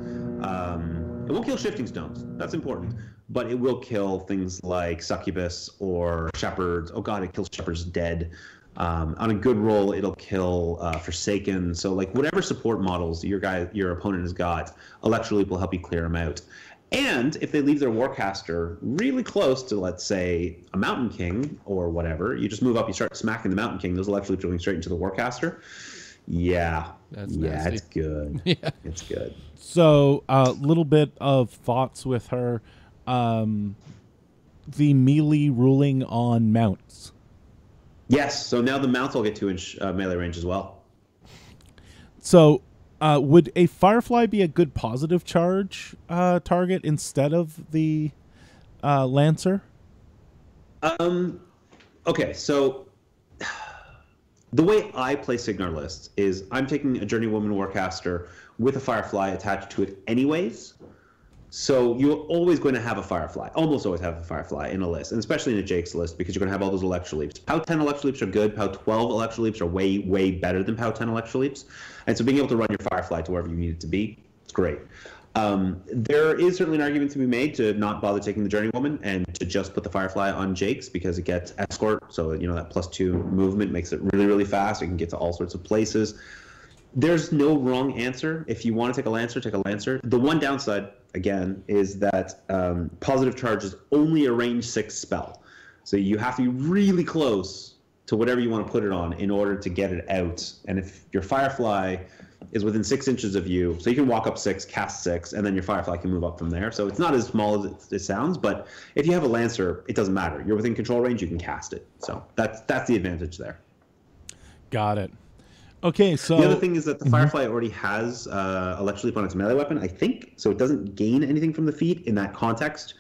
S5: It won't kill Shifting Stones. That's important. But it will kill things like Succubus or Shepherds. Oh God, it kills Shepherds dead. On a good roll, it'll kill Forsaken. So whatever support models your opponent has got, Electro Leap will help you clear them out. And if they leave their Warcaster really close to, let's say, a Mountain King or whatever, you just move up, you start smacking the Mountain King, those Electro Leaps are going straight into the Warcaster. Yeah.
S3: That's
S5: yeah,
S3: nasty.
S5: it's good.
S3: Yeah.
S5: It's good.
S2: So a little bit of thoughts with her. The melee ruling on mounts.
S5: Yes, so now the mounts all get 2-inch melee range as well.
S2: So would a Firefly be a good positive charge target instead of the Lancer?
S5: Okay, so the way I play Signar lists is I'm taking a Journeywoman Warcaster with a Firefly attached to it anyways. So you're always going to have a Firefly, almost always have a Firefly in a list, and especially in a Jake's list, because you're going to have all those Electroleaps. POW 10 Electroleaps are good. POW 12 Electroleaps are way, way better than POW 10 Electroleaps. And so being able to run your Firefly to wherever you need it to be, it's great. There is certainly an argument to be made to not bother taking the Journeywoman and to just put the Firefly on Jake's because it gets escort. So, you know, that +2 movement makes it really, really fast. You can get to all sorts of places. There's no wrong answer. If you want to take a Lancer, take a Lancer. The one downside, again, is that positive charge is only a range 6 spell. So you have to be really close to whatever you want to put it on in order to get it out. And if your Firefly is within 6 inches of you, so you can walk up 6, cast 6, and then your Firefly can move up from there. So it's not as small as it sounds, but if you have a Lancer, it doesn't matter. You're within control range, you can cast it. So that's the advantage there.
S2: Got it. Okay, so
S5: the other thing is that the Firefly already has Electroleap on its melee weapon, I think, so it doesn't gain anything from the feat in that context.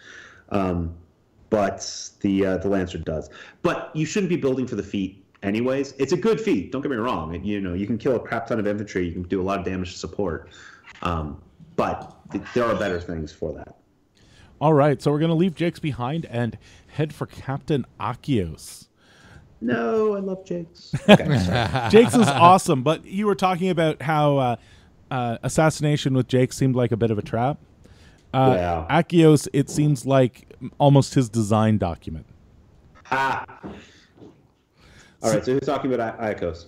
S5: But the Lancer does. But you shouldn't be building for the feat anyways. It's a good feat. Don't get me wrong. You know, you can kill a crap ton of infantry. You can do a lot of damage to support. But there are better things for that.
S2: all right, so we're going to leave Jake's behind and head for Captain Akios.
S5: No, I love Jake's. Okay, sorry.
S2: Jake's is awesome, but you were talking about how assassination with Jake seemed like a bit of a trap.
S5: Yeah.
S2: Akios, it seems like almost his design document.
S5: Ha! All right, so who's talking about Iacos?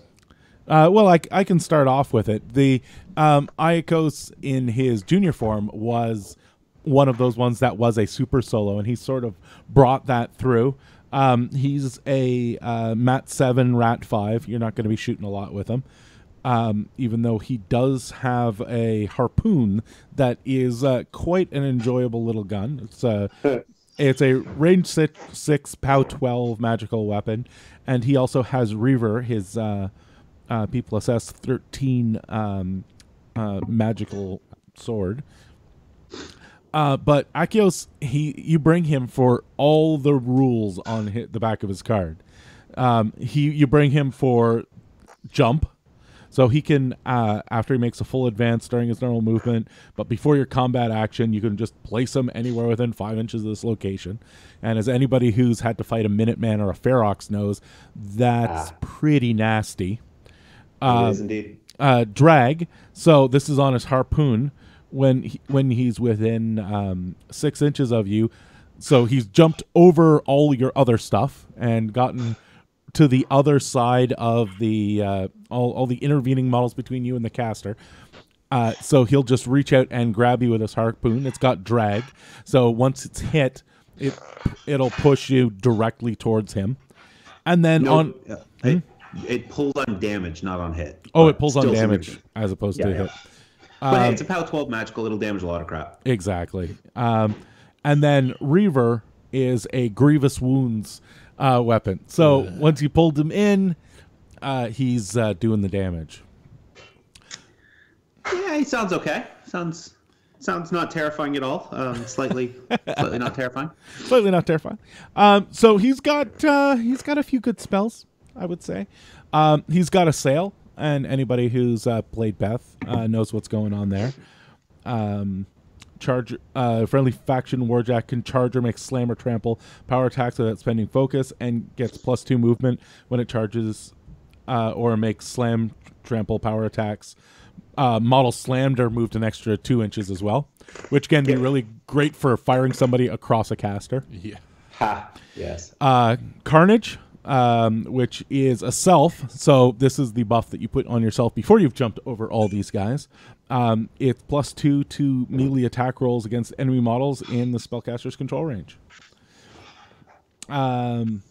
S2: Well, I can start off with it. The Iacos in his junior form was one of those ones that was a super solo, and he sort of brought that through. He's a Mat 7, Rat 5. You're not going to be shooting a lot with him. Even though he does have a harpoon that is quite an enjoyable little gun. It's a range 6 POW 12 magical weapon, and he also has Reaver, his People Assess 13 magical sword. But Akios, you bring him for all the rules on the back of his card. You bring him for jump. So he can, after he makes a full advance during his normal movement, but before your combat action, you can just place him anywhere within 5 inches of this location. And as anybody who's had to fight a Minuteman or a Ferox knows, that's pretty nasty.
S5: It is indeed.
S2: Drag. So this is on his harpoon when he's within 6 inches of you. So he's jumped over all your other stuff and gotten to the other side of the all the intervening models between you and the caster. So he'll just reach out and grab you with his harpoon. It's got drag, so once it's hit, it'll push you directly towards him. And then
S5: it pulls on damage, not on hit.
S2: Oh, it pulls on damage as opposed to hit.
S5: But hey, it's a POW 12 magical. It'll damage a lot of crap.
S2: Exactly. And then Reaver is a grievous wounds weapon. So once you pulled him in, he's doing the damage.
S5: Yeah, he sounds okay. Sounds not terrifying at all. Slightly not terrifying.
S2: Slightly not terrifying. So he's got a few good spells, I would say. He's got a sail, and anybody who's played Beth knows what's going on there. Friendly faction Warjack can charge or make slam or trample power attacks without spending focus, and gets +2 movement when it charges or makes slam, trample power attacks. Models slammed are moved an extra 2 inches as well, which can be really great for firing somebody across a caster.
S3: Yeah.
S5: Ha. Yes.
S2: Carnage, which is a self. So this is the buff that you put on yourself before you've jumped over all these guys. It's +2 to melee attack rolls against enemy models in the spellcaster's control range. And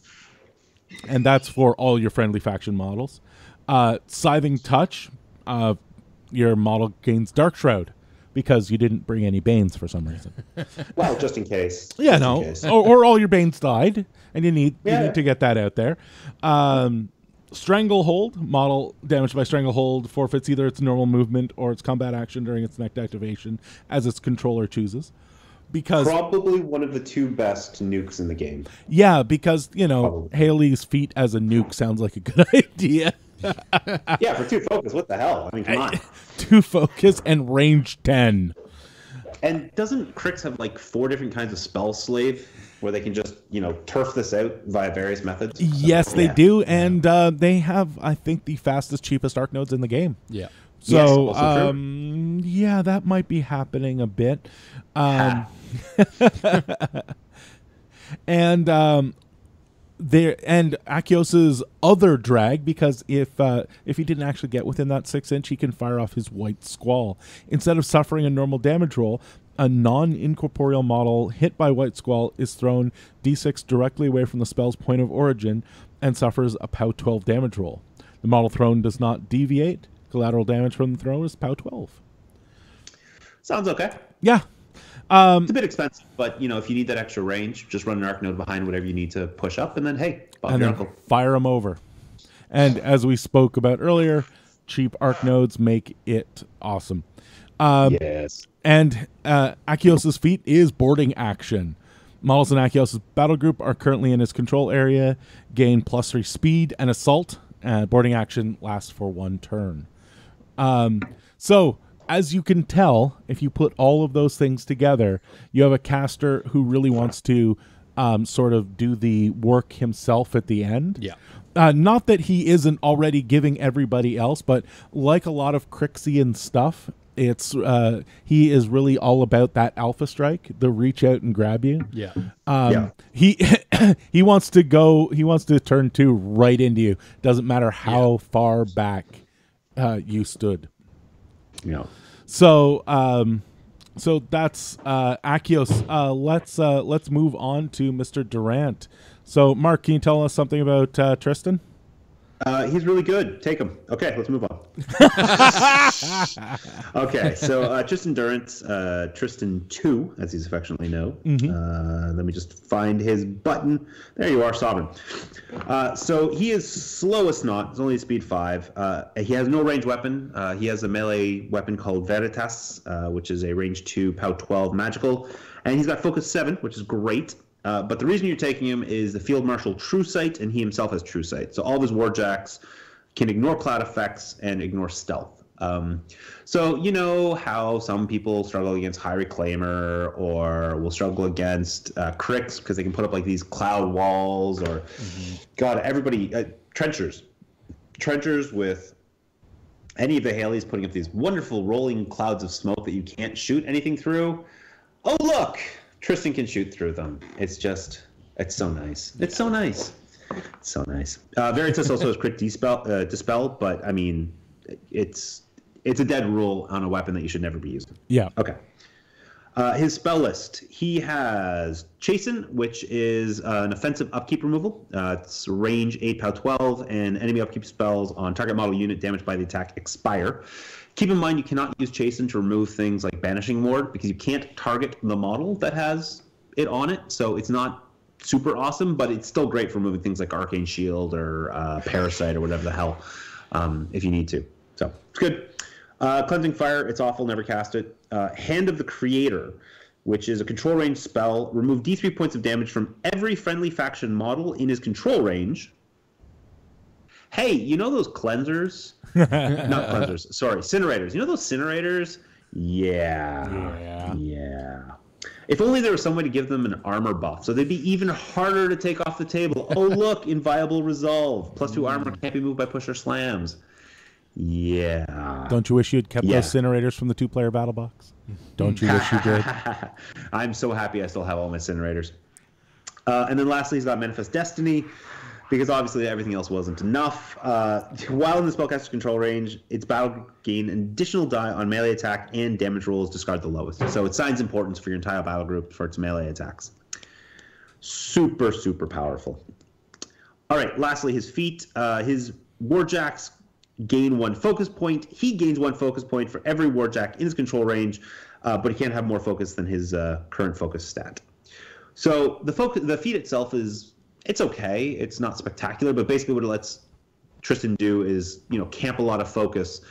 S2: that's for all your friendly faction models. Scything Touch, your model gains Dark Shroud because you didn't bring any Banes for some reason.
S5: Well, just in case.
S2: Yeah, no. Or all your Banes died, and you need to get that out there. Stranglehold, model damaged by Stranglehold forfeits either its normal movement or its combat action during its next activation, as its controller chooses. Because
S5: probably one of the two best nukes in the game.
S2: Yeah, because, Haley's feat as a nuke sounds like a good idea.
S5: Yeah, for 2 focus, what the hell? I mean, come on.
S2: 2 focus and range 10.
S5: And doesn't Crix have like 4 different kinds of spell slave where they can just, turf this out via various methods?
S2: Yes, they do, and they have, I think, the fastest, cheapest arc nodes in the game.
S3: Yeah.
S2: So, yeah, that might be happening a bit. And Akios's other drag, because if he didn't actually get within that 6-inch, he can fire off his White Squall. Instead of suffering a normal damage roll, a non-incorporeal model hit by White Squall is thrown d6 directly away from the spell's point of origin and suffers a POW 12 damage roll. The model thrown does not deviate. Collateral damage from the throw is POW 12.
S5: Sounds okay.
S2: Yeah.
S5: It's a bit expensive, but if you need that extra range, just run an arc node behind whatever you need to push up, and then Bob your uncle.
S2: Fire them over. And as we spoke about earlier, cheap arc nodes make it awesome.
S5: Yes.
S2: And Akios's feat is boarding action. Models in Akios's battle group are currently in his control area, gain +3 speed and assault. Boarding action lasts for 1 turn. So, as you can tell, if you put all of those things together, you have a caster who really wants to sort of do the work himself at the end.
S3: Yeah.
S2: Not that he isn't already giving everybody else, but like a lot of Crixian stuff, it's he is really all about that alpha strike, the reach out and grab you.
S3: Yeah.
S2: He wants to go. He wants to turn 2 right into you. Doesn't matter how far back you stood.
S5: Yeah.
S2: So that's Akios. Let's move on to Mr. Durant. So, Mark, can you tell us something about Tristan?
S5: He's really good. Take him. Okay, let's move on. Okay, so Tristan Durant, Tristan 2, as he's affectionately known. Mm-hmm. Let me just find his button. There you are, Sovereign. So he is slow as not. He's only speed 5. He has no range weapon. He has a melee weapon called Veritas, which is a range 2, POW 12 magical. And he's got focus 7, which is great. But the reason you're taking him is the Field Marshal True Sight, and he himself has True Sight. So all of his Warjacks can ignore cloud effects and ignore stealth. So you know how some people struggle against High Reclaimer or will struggle against Crix because they can put up like these cloud walls or, God, everybody, Trenchers. Trenchers with any of the Haleys putting up these wonderful rolling clouds of smoke that you can't shoot anything through. Oh, look! Tristan can shoot through them. It's so nice. It's so nice. It's so nice. Veritas also has crit dispel, but I mean, it's a dead rule on a weapon that you should never be using.
S2: Yeah.
S5: Okay. His spell list. He has Chasten, which is an offensive upkeep removal. It's range 8, POW 12, and enemy upkeep spells on target model unit damaged by the attack expire. Keep in mind you cannot use Chasten to remove things like Banishing Ward because you can't target the model that has it on it. So it's not super awesome, but it's still great for removing things like Arcane Shield or Parasite or whatever the hell if you need to. So it's good. Cleansing Fire, it's awful, never cast it. Hand of the Creator, which is a control range spell. Remove D3 points of damage from every friendly faction model in his control range. Hey, you know those cleansers? Not cleansers, sorry, incinerators. You know those incinerators? Yeah. If only there was some way to give them an armor buff, so they'd be even harder to take off the table. Oh, look, inviolable resolve. +2 armor can't be moved by push or slams. Yeah.
S2: Don't you wish you had kept those incinerators from the 2-player battle box? Don't you wish you did?
S5: I'm so happy I still have all my incinerators. And then lastly, he's got Manifest Destiny, because obviously everything else wasn't enough. While in the spellcaster's control range, its battle gain an additional die on melee attack and damage rolls, discard the lowest. So it assigns importance for your entire battle group for its melee attacks. Super, super powerful. All right, lastly, his feat. His Warjacks gain 1 focus point. He gains 1 focus point for every warjack in his control range, but he can't have more focus than his current focus stat. So the feat itself it's okay. It's not spectacular, but basically what it lets Tristan do is, camp a lot of focus,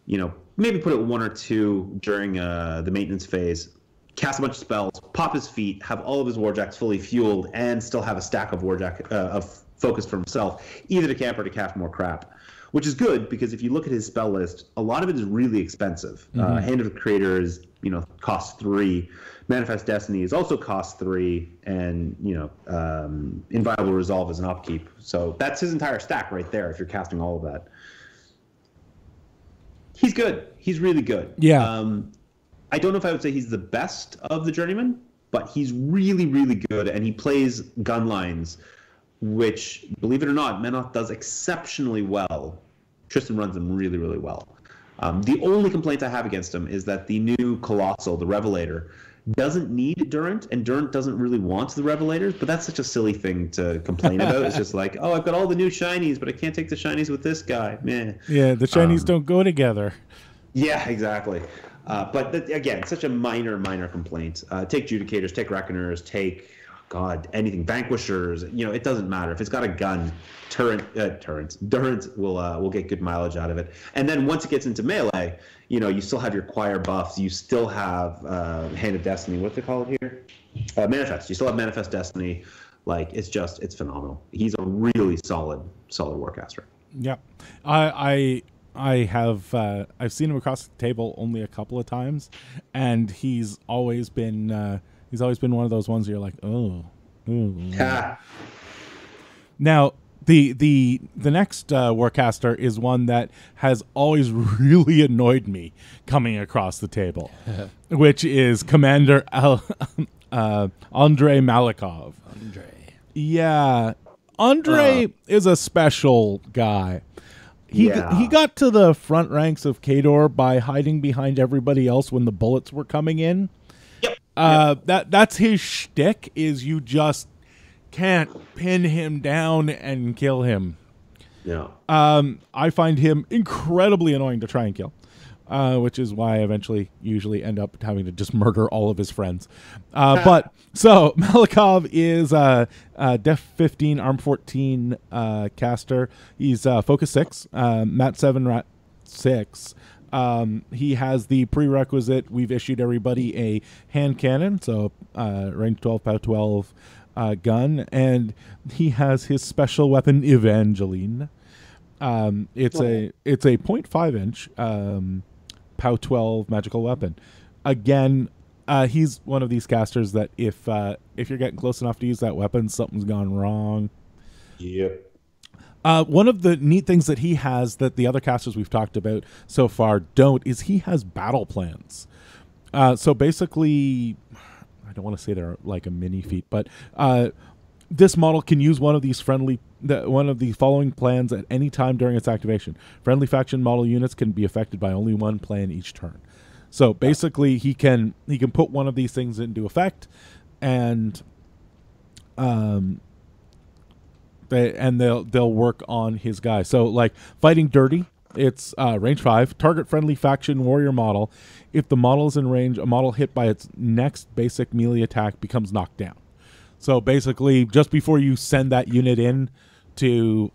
S5: maybe put it 1 or 2 during the maintenance phase, cast a bunch of spells, pop his feet, have all of his warjacks fully fueled, and still have a stack of warjack of focus for himself, either to camp or to cast more crap. Which is good, because if you look at his spell list, a lot of it is really expensive. Hand of the Creator is, costs 3. Manifest Destiny is also costs 3, and Inviolable Resolve is an upkeep. So that's his entire stack right there. If you're casting all of that, he's good. He's really good.
S2: Yeah.
S5: I don't know if I would say he's the best of the journeyman, but he's really, really good, and he plays gun lines, which, believe it or not, Menoth does exceptionally well. Tristan runs them really, really well. The only complaint I have against him is that the new Colossal, the Revelator, doesn't need Durant, and Durant doesn't really want the Revelators, but that's such a silly thing to complain about. It's just like, oh, I've got all the new shinies, but I can't take the shinies with this guy. Meh.
S2: Yeah, the shinies don't go together.
S5: Yeah, exactly. But again, such a minor complaint. Take Judicators, take Reckoners, take... anything, Vanquishers, it doesn't matter. If it's got a gun, Durant will get good mileage out of it. And then once it gets into melee, you still have your Choir buffs. You still have Hand of Destiny. What do they call it here? Manifest. You still have Manifest Destiny. It's phenomenal. He's a really solid Warcaster.
S2: Yeah, I've seen him across the table only a couple of times, and he's always been one of those ones where you're like, oh. Now, the next Warcaster is one that has always really annoyed me coming across the table, which is Commander Andrei Malikov. Yeah, Andrei is a special guy. He got to the front ranks of Khador by hiding behind everybody else when the bullets were coming in. That's his shtick, is you just can't pin him down and kill him.
S5: Yeah.
S2: I find him incredibly annoying to try and kill, which is why I usually end up having to just murder all of his friends. But so Malikov is Def 15, Arm 14 caster. He's Focus 6, Mat 7, Rat 6. He has the prerequisite. We've issued everybody a hand cannon, so range 12, POW 12 gun, and he has his special weapon Evangeline. It's a 0.5 inch POW 12 magical weapon. Again, he's one of these casters that if you're getting close enough to use that weapon, something's gone wrong.
S5: Yep.
S2: One of the neat things that he has that the other casters we've talked about so far don't is he has battle plans. So basically, I don't want to say they're like a mini feat, but this model can use one of the following plans at any time during its activation. Friendly faction model units can be affected by only one plan each turn. So basically, he can put one of these things into effect, and they'll work on his guy. So like Fighting Dirty, it's range 5, target friendly faction warrior model. If the model is in range, a model hit by its next basic melee attack becomes knocked down. So basically, just before you send that unit in to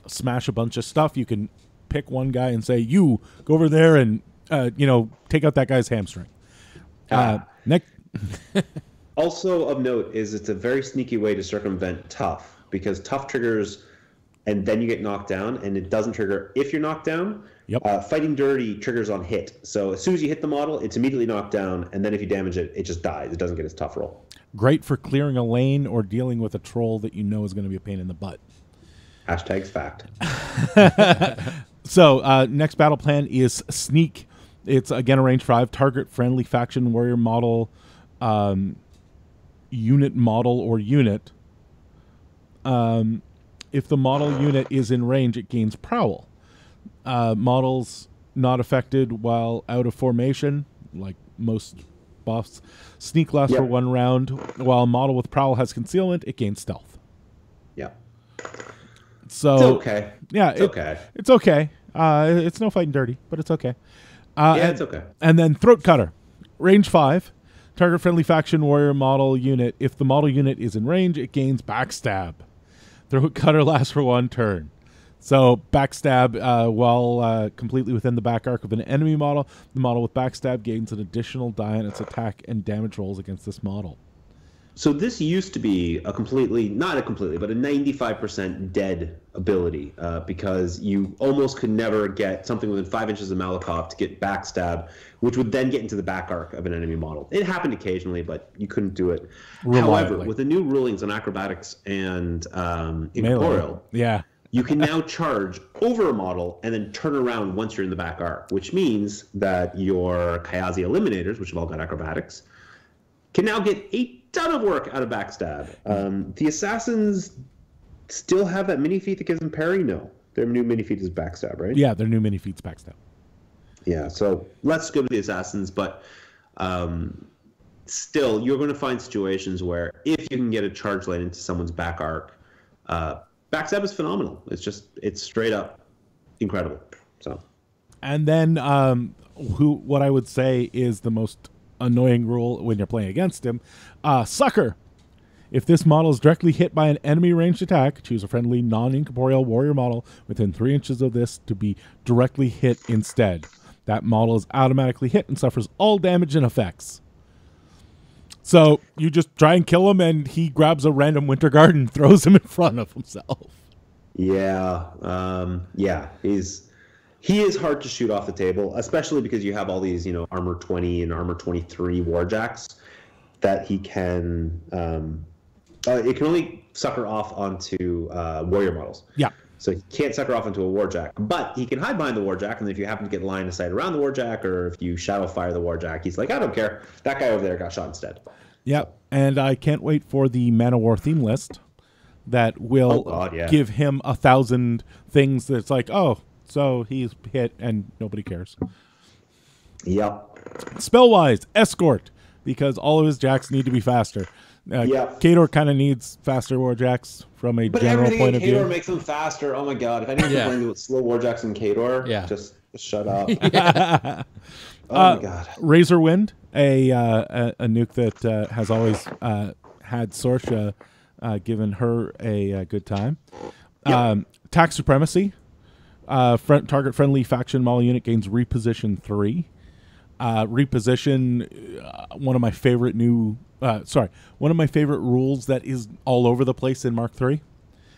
S2: smash a bunch of stuff, you can pick one guy and say, you go over there and take out that guy's hamstring. Next.
S5: Also of note is it's a very sneaky way to circumvent tough, because tough triggers and then you get knocked down, and it doesn't trigger if you're knocked down.
S2: Yep.
S5: Fighting Dirty triggers on hit. So as soon as you hit the model, it's immediately knocked down, and then if you damage it, it just dies. It doesn't get its tough roll.
S2: Great for clearing a lane or dealing with a troll that you know is going to be a pain in the butt.
S5: Hashtags fact.
S2: So next battle plan is Sneak. It's again a range 5, target friendly faction warrior model, unit model or unit. If the model unit is in range, it gains Prowl. Models not affected while out of formation, like most buffs. Sneak lasts for 1 round. While a model with Prowl has concealment, it gains stealth.
S5: Yeah.
S2: So
S5: it's okay.
S2: Yeah,
S5: it's okay.
S2: It's okay. It's no fighting dirty, but it's okay.
S5: It's okay.
S2: And then Throat Cutter, range 5, target friendly faction warrior model unit. If the model unit is in range, it gains backstab. Throat Cutter lasts for 1 turn. So backstab, while completely within the back arc of an enemy model, the model with backstab gains an additional die on its attack and damage rolls against this model.
S5: So this used to be a completely, not a completely, but a 95% dead ability because you almost could never get something within 5 inches of Malakov to get backstab, which would then get into the back arc of an enemy model. It happened occasionally, but you couldn't do it. However, with the new rulings on acrobatics and incorporeal, you can now charge over a model and then turn around once you're in the back arc, which means that your Kayazi Eliminators, which have all got acrobatics, can now get a ton of work out of backstab. The assassins still have that mini feat that gives them parry? No. Their new mini feat is backstab, right?
S2: Yeah, their new mini feat's backstab.
S5: Yeah, so let's go to the assassins, but still, you're going to find situations where if you can get a charge lane into someone's back arc, backstab is phenomenal. It's straight up incredible. So,
S2: and then what I would say is the most annoying rule when you're playing against him, Sucker. If this model is directly hit by an enemy ranged attack, choose a friendly non-incorporeal warrior model within 3 inches of this to be directly hit instead. That model is automatically hit and suffers all damage and effects. So you just try and kill him, and he grabs a random Winter Guard and throws him in front of himself.
S5: Yeah, he is hard to shoot off the table, especially because you have all these, armor 20 and armor 23 warjacks that he can. It can only sucker off onto warrior models.
S2: Yeah.
S5: So he can't sucker off into a warjack, but he can hide behind the warjack, and if you happen to get line of sight around the warjack, or if you shadow fire the warjack, he's like, I don't care. That guy over there got shot instead.
S2: Yep, and I can't wait for the Man of War theme list that will give him 1,000 things that's like, oh, so he's hit and nobody cares.
S5: Yep.
S2: Spell-wise, Escort, because all of his jacks need to be faster. Kador kind of needs faster warjacks from a general point of view.
S5: Kador makes them faster. Oh my god! If anyone's playing with slow warjacks in Kador, just shut up. Oh my god!
S2: Razor Wind, a nuke that has always had Sorsha given her a good time. Tax Supremacy, target friendly faction model unit gains reposition 3. Reposition, one of my favorite one of my favorite rules that is all over the place in Mark III.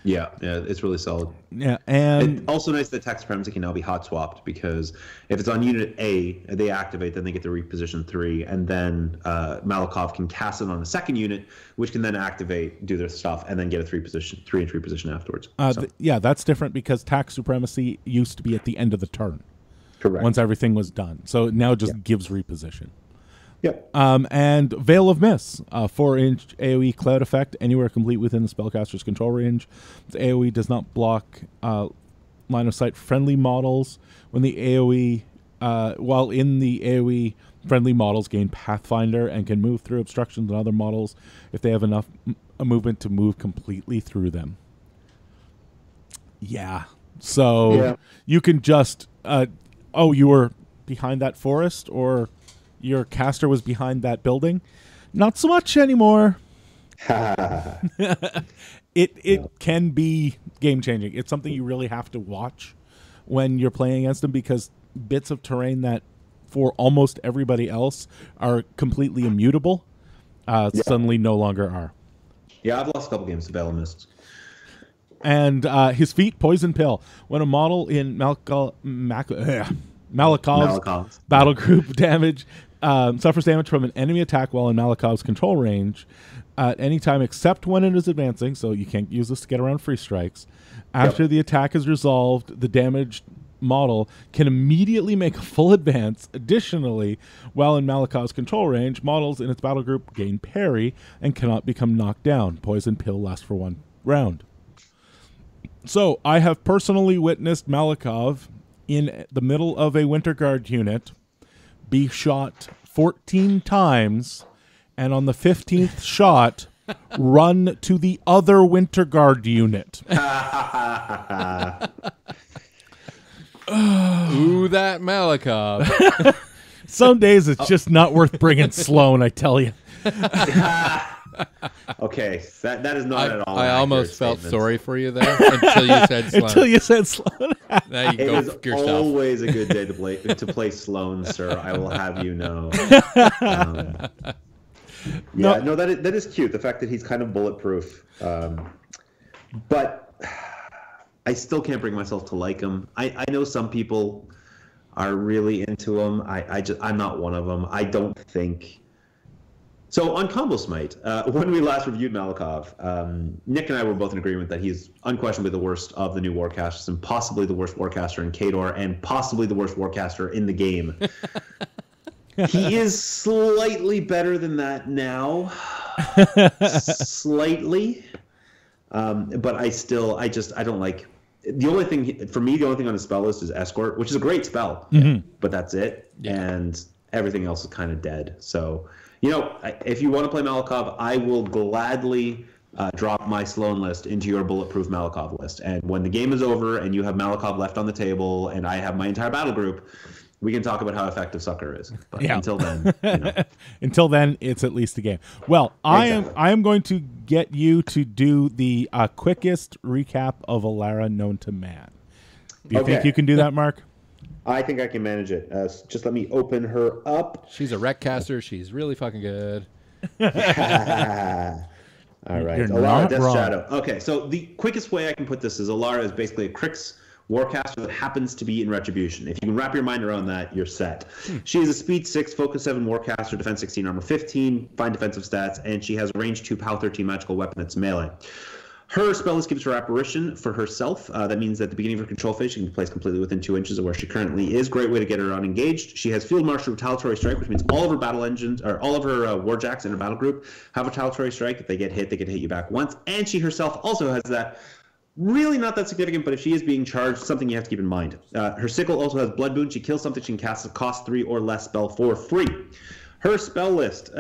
S5: Yeah, it's really solid.
S2: Yeah, and
S5: it's also nice that Tax Supremacy can now be hot swapped, because if it's on unit A, they activate, then they get the reposition 3, and then Malakov can cast it on a second unit, which can then activate, do their stuff, and then get a 3-inch reposition afterwards.
S2: That's different because Tax Supremacy used to be at the end of the turn.
S5: Correct.
S2: Once everything was done. So it now just gives reposition.
S5: Yep.
S2: And Veil of Mist, 4-inch AoE cloud effect, anywhere complete within the spellcaster's control range. The AoE does not block line of sight friendly models. When the AoE, while in the AoE, friendly models gain Pathfinder and can move through obstructions on other models if they have enough movement to move completely through them. Yeah. So you can just, you were behind that forest, or your caster was behind that building. Not so much anymore. It can be game changing. It's something you really have to watch when you're playing against them, because bits of terrain that for almost everybody else are completely immutable suddenly no longer are.
S5: Yeah, I've lost a couple games to Veil of Mist.
S2: And his feat, Poison Pill. When a model in Malakov's battle group suffers damage from an enemy attack while in Malakov's control range at any time except when it is advancing, so you can't use this to get around free strikes. After the attack is resolved, the damaged model can immediately make a full advance. Additionally, while in Malakov's control range, models in its battle group gain parry and cannot become knocked down. Poison Pill lasts for 1 round. So, I have personally witnessed Malakov in the middle of a Winter Guard unit be shot 14 times, and on the 15th shot, run to the other Winter Guard unit.
S3: Ooh, that Malakov.
S2: Some days it's just not worth bringing Sloan, I tell you.
S5: Okay, that is not at all.
S3: I
S5: an
S3: almost
S5: accurate
S3: felt
S5: statement.
S3: sorry for you there until you said Sloan.
S2: Until you said Sloan.
S3: Now you can
S5: It
S3: go
S5: is
S3: fuck yourself.
S5: always a good day to play Sloan, sir. I will have you know. No, that is cute. The fact that he's kind of bulletproof, but I still can't bring myself to like him. I know some people are really into him. I'm not one of them. I don't think. So on Combo Smite, when we last reviewed Malakov, Nick and I were both in agreement that he's unquestionably the worst of the new Warcasters and possibly the worst Warcaster in Khador and possibly the worst Warcaster in the game. He is slightly better than that now. Slightly. But I don't like... The only thing on his spell list is Escort, which is a great spell.
S2: Mm-hmm.
S5: But that's it.
S3: Yeah.
S5: And everything else is kind of dead. So... if you want to play Malakov, I will gladly drop my Sloan list into your bulletproof Malakov list. And when the game is over and you have Malakov left on the table and I have my entire battle group, we can talk about how effective Sucker is. But until then,
S2: Until then, it's at least a game. Well,
S5: Exactly.
S2: I am going to get you to do the quickest recap of Alara known to man. Do you think you can do that, Mark?
S5: I think I can manage it. Just let me open her up.
S3: She's a wreck caster. She's really fucking good.
S5: All right.
S2: You're
S5: Alara,
S2: not
S5: Death
S2: wrong.
S5: Shadow. Okay, so the quickest way I can put this is Alara is basically a Crix Warcaster that happens to be in Retribution. If you can wrap your mind around that, you're set. She is a Speed 6, Focus 7 Warcaster, Defense 16, Armor 15, fine defensive stats, and she has a Range 2, Power 13 magical weapon that's melee. Her spell list gives her Apparition for herself. That means that at the beginning of her control phase, she can be placed completely within 2 inches of where she currently is. Great way to get her unengaged. She has Field Marshal Retaliatory Strike, which means all of her battle engines, or all of her Warjacks in her battle group have Retaliatory Strike. If they get hit, they can hit you back once. And she herself also has that. Really not that significant, but if she is being charged, something you have to keep in mind. Her Sickle also has Blood Boon. She kills something, she can cast a cost 3 or less spell for free. Her spell list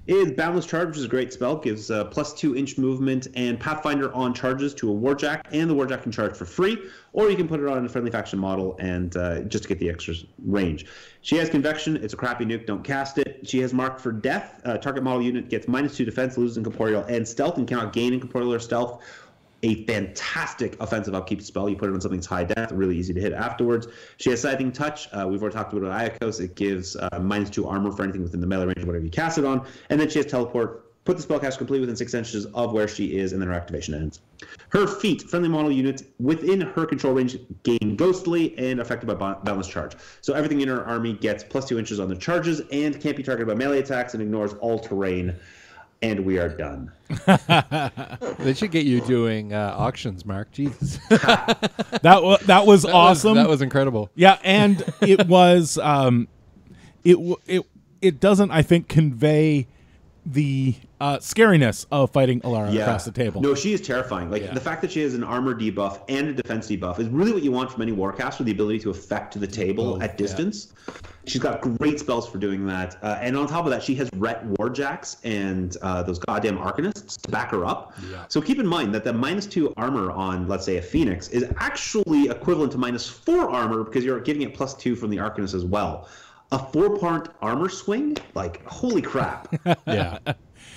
S5: is Boundless Charge, which is a great spell. Gives plus 2 inch movement and Pathfinder on charges to a Warjack, and the Warjack can charge for free, or you can put it on a friendly faction model and just to get the extra range. She has Convection. It's a crappy nuke. Don't cast it. She has Mark for Death. Target model unit gets -2 defense, loses Incorporeal and Stealth, and cannot gain Incorporeal or Stealth. A fantastic offensive upkeep spell. You put it on something's high death, really easy to hit afterwards. She has Scything Touch. We've already talked about Iacos. It gives -2 armor for anything within the melee range of whatever you cast it on. And then she has Teleport. Put the spellcaster completely within 6 inches of where she is, and then her activation ends. Her feat, friendly model units within her control range gain Ghostly and affected by Boundless Charge. So everything in her army gets plus 2 inches on the charges and can't be targeted by melee attacks and ignores all terrain. And we are done.
S3: They should get you doing auctions, Mark. Jesus.
S2: That was awesome.
S3: That was incredible.
S2: Yeah, and it was it doesn't, I think, convey the scariness of fighting Alara across the table.
S5: No, she is terrifying. Like the fact that she has an armor debuff and a defense debuff is really what you want from any Warcaster, the ability to affect the table at distance. She's got great spells for doing that. And on top of that, she has Ret Warjacks and those goddamn Arcanists to back her up. Yeah. So keep in mind that the -2 armor on, let's say, a Phoenix is actually equivalent to -4 armor because you're giving it +2 from the Arcanist as well. A 4-part armor swing? Like, holy crap.
S2: Yeah.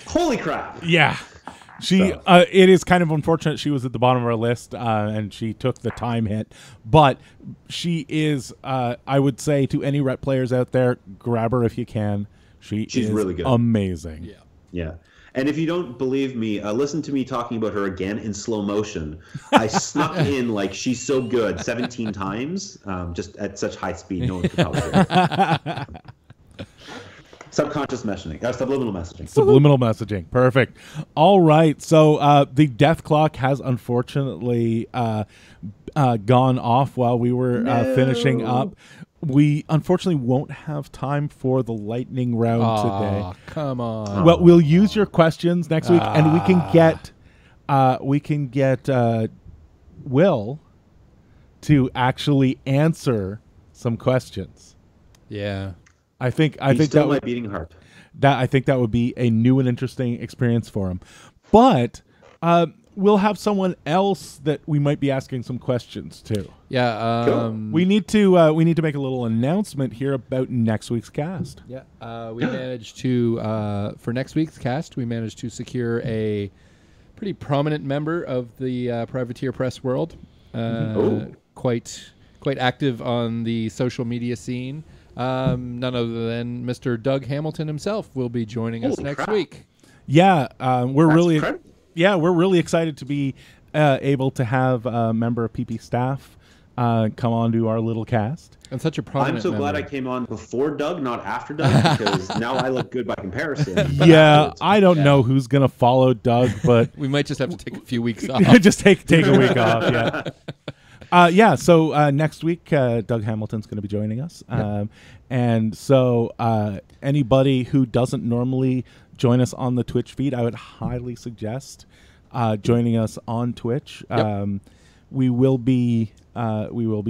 S5: Holy crap.
S2: Yeah. It is kind of unfortunate she was at the bottom of our list and she took the time hit, but she is, I would say to any rep players out there, grab her if you can. She's
S5: really good.
S2: Amazing.
S3: Yeah.
S5: Yeah. And if you don't believe me, listen to me talking about her again in slow motion. I snuck in like she's so good 17 times, just at such high speed. No one could probably hear it. Subconscious messaging. Subliminal messaging.
S2: Subliminal messaging. Perfect. All right. So the death clock has unfortunately gone off while we were finishing up. We unfortunately won't have time for the lightning round today.
S3: Come on.
S2: Well, we'll use your questions next week, and we can get Will to actually answer some questions.
S3: Yeah.
S2: I think
S5: still
S2: that
S5: my beating heart.
S2: I think that would be a new and interesting experience for him. But we'll have someone else that we might be asking some questions to.
S3: Yeah.
S5: Cool.
S2: We need to make a little announcement here about next week's cast.
S3: Yeah. We managed to for next week's cast, we managed to secure a pretty prominent member of the privateer press world. Quite active on the social media scene. None other than Mr. Doug Hamilton himself will be joining us next week.
S2: Yeah, we're
S5: That's
S2: really
S5: incredible.
S2: we're really excited to be able to have a member of PP staff come on to our little cast.
S3: And such a prominent
S5: I'm so glad I
S3: member.
S5: came on before Doug, not after Doug, because now I look good by comparison. But
S2: Yeah,
S5: afterwards-
S2: I don't know who's gonna follow Doug, but
S3: We might just have to take a few weeks off.
S2: just take a week off. Yeah. So next week, Doug Hamilton's going to be joining us, and so anybody who doesn't normally join us on the Twitch feed, I would highly suggest joining us on Twitch. We will be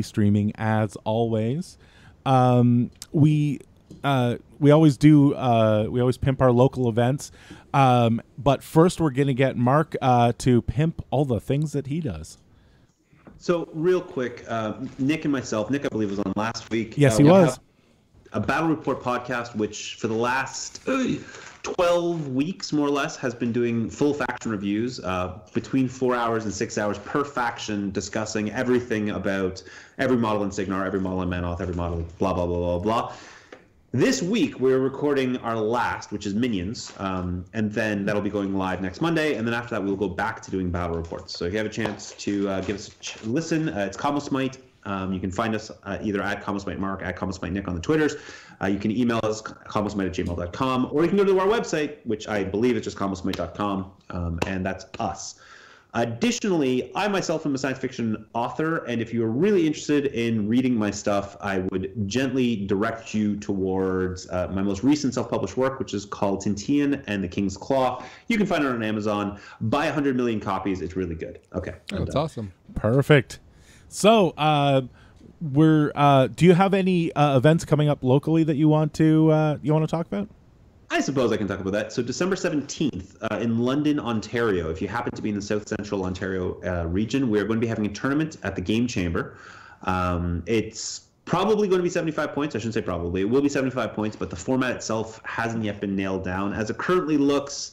S2: streaming as always. We always do. We always pimp our local events. But first, we're going to get Mark to pimp all the things that he does.
S5: So real quick, Nick and myself, Nick I believe was on last week.
S2: Yes, he
S5: we
S2: was.
S5: have a Battle Report podcast, which for the last 12 weeks, more or less, has been doing full faction reviews, between 4 hours and 6 hours per faction, discussing everything about every model in Signar, every model in Manoth, every model, blah, blah, blah, blah, blah. This week, we're recording our last, which is Minions, and then that'll be going live next Monday, and then after that, we'll go back to doing battle reports. So if you have a chance to give us a listen, it's Combo Smite. You can find us either at Combo Smite Mark, at Combo Smite Nick on the Twitters. You can email us, combosmite@gmail.com, or you can go to our website, which I believe is just combosmite.com, and that's us. Additionally, I myself am a science fiction author, and if you're really interested in reading my stuff, I would gently direct you towards my most recent self-published work, which is called Tintian and the King's Claw. You can find it on Amazon. Buy 100 million copies. It's really good. Okay.
S3: That's awesome.
S2: Perfect. So, do you have any events coming up locally that you want to talk about?
S5: I suppose I can talk about that. So December 17th in London, Ontario, if you happen to be in the South Central Ontario region, we're going to be having a tournament at the Game Chamber. It's probably going to be 75 points. I shouldn't say probably. It will be 75 points, but the format itself hasn't yet been nailed down. As it currently looks,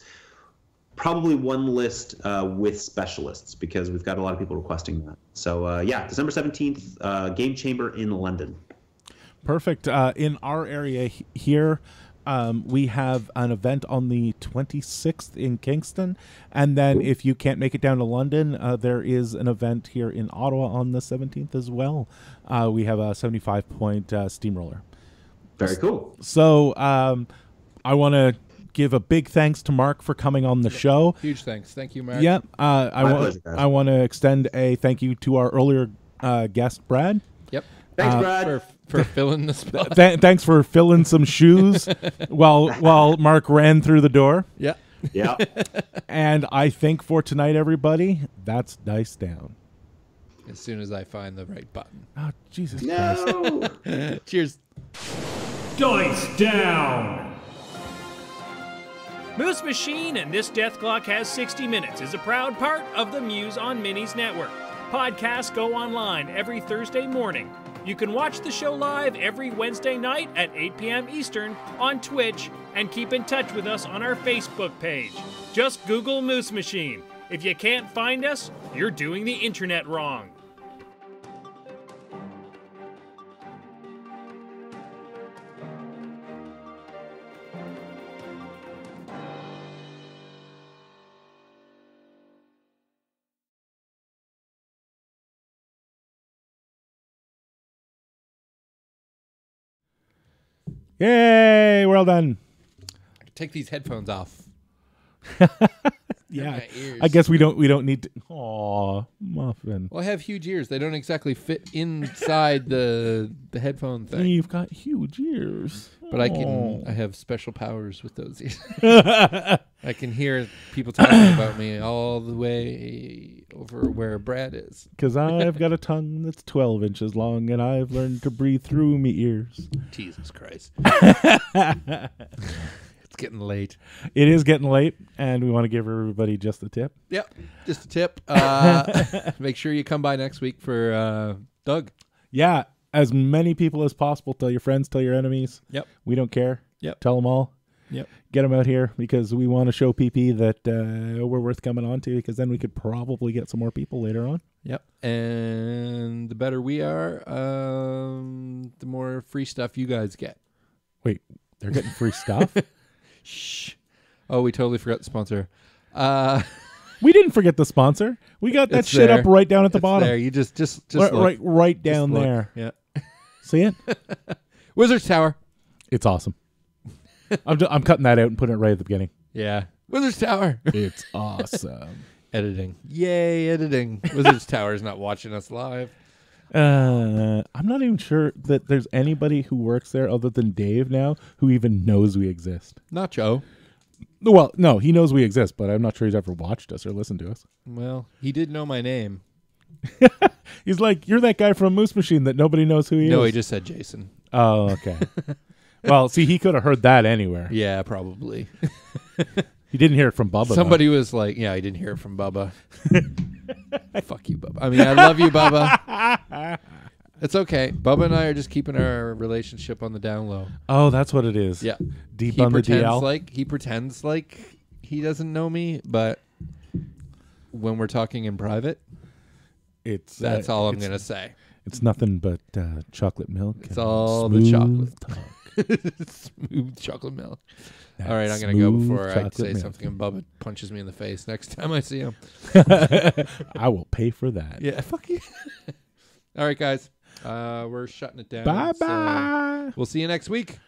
S5: probably one list with specialists, because we've got a lot of people requesting that. So, December 17th, Game Chamber in London.
S2: Perfect. In our area here, we have an event on the 26th in Kingston, and then if you can't make it down to London, there is an event here in Ottawa on the 17th as well. We have a 75-point steamroller.
S5: Very cool.
S2: So I want to give a big thanks to Mark for coming on the show.
S3: Huge thanks. Thank you, Mark.
S2: Yeah,
S5: pleasure, guys.
S2: I want to extend a thank you to our earlier guest, Brad.
S3: Yep.
S5: Thanks, Brad.
S3: For filling the spot.
S2: Thanks for filling some shoes while Mark ran through the door.
S3: Yeah.
S5: Yeah.
S2: And I think for tonight, everybody, that's dice down.
S3: As soon as I find the right button.
S2: Oh, Jesus Christ.
S5: No.
S3: Cheers.
S1: Dice down! Moose Machine and This Death Clock Has 60 Minutes is a proud part of the Muse on Minis network. Podcasts go online every Thursday morning. You can watch the show live every Wednesday night at 8 p.m. Eastern on Twitch, and keep in touch with us on our Facebook page. Just Google Moose Machine. If you can't find us, you're doing the internet wrong.
S2: Yay, well done.
S3: Take these headphones off.
S2: Yeah,
S3: My ears.
S2: I guess we don't need to. Aw, Muffin.
S3: Well, I have huge ears. They don't exactly fit inside the headphone thing.
S2: You've got huge ears.
S3: But
S2: Aw.
S3: I have special powers with those ears. I can hear people talking about me all the way over where Brad is.
S2: Because I've got a tongue that's 12 inches long, and I've learned to breathe through me ears.
S3: Jesus Christ. getting late.
S2: It is getting late, and we want to give everybody just a tip.
S3: Yep, just a tip. Make sure you come by next week for Doug.
S2: Yeah, as many people as possible. Tell your friends, tell your enemies.
S3: Yep.
S2: We don't care.
S3: Yep.
S2: Tell them all.
S3: Yep.
S2: Get them out here because we want to show PP that we're worth coming on to, because then we could probably get some more people later on.
S3: Yep. And the better we are, the more free stuff you guys get.
S2: Wait, they're getting free stuff?
S3: Shh. Oh, we totally forgot the sponsor.
S2: We didn't forget the sponsor. We got that
S3: It's
S2: shit
S3: there.
S2: up right down at the bottom.
S3: There, you just
S2: right down
S3: look.
S2: there.
S3: Yeah.
S2: See it?
S3: Wizard's Tower.
S2: It's awesome. I'm cutting that out and putting it right at the beginning.
S3: Yeah. Wizard's Tower.
S2: It's awesome.
S3: Editing. Yay, editing. Wizard's Tower is not watching us live.
S2: I'm not even sure that there's anybody who works there other than Dave now who even knows we exist.
S3: Not Joe.
S2: Well, no, he knows we exist, but I'm not sure he's ever watched us or listened to us.
S3: Well, he did know my name.
S2: He's like, you're that guy from Moose Machine that nobody knows who he is.
S3: No, he just said Jason.
S2: Oh, okay. Well, see, he could have heard that anywhere.
S3: Yeah, probably.
S2: He didn't hear it from Bubba.
S3: Somebody was like, yeah, he didn't hear it from Bubba. Fuck you, Bubba. I mean, I love you, Bubba. It's okay. Bubba and I are just keeping our relationship on the down low.
S2: Oh, that's what it is.
S3: Yeah.
S2: Deep
S3: He
S2: on the
S3: pretends
S2: DL.
S3: he pretends like he doesn't know me, but when we're talking in private, that's all I'm going to say.
S2: It's nothing but chocolate milk.
S3: It's all the
S2: smooth
S3: chocolate.
S2: talk.
S3: Smooth chocolate milk.
S2: That
S3: All right, I'm going to go
S2: smooth
S3: before I
S2: chocolate
S3: say
S2: milk.
S3: something and Bubba punches me in the face next time I see him.
S2: I will pay for that.
S3: Yeah, fuck you. All right, guys. We're shutting it down.
S2: Bye-bye.
S3: We'll see you next week.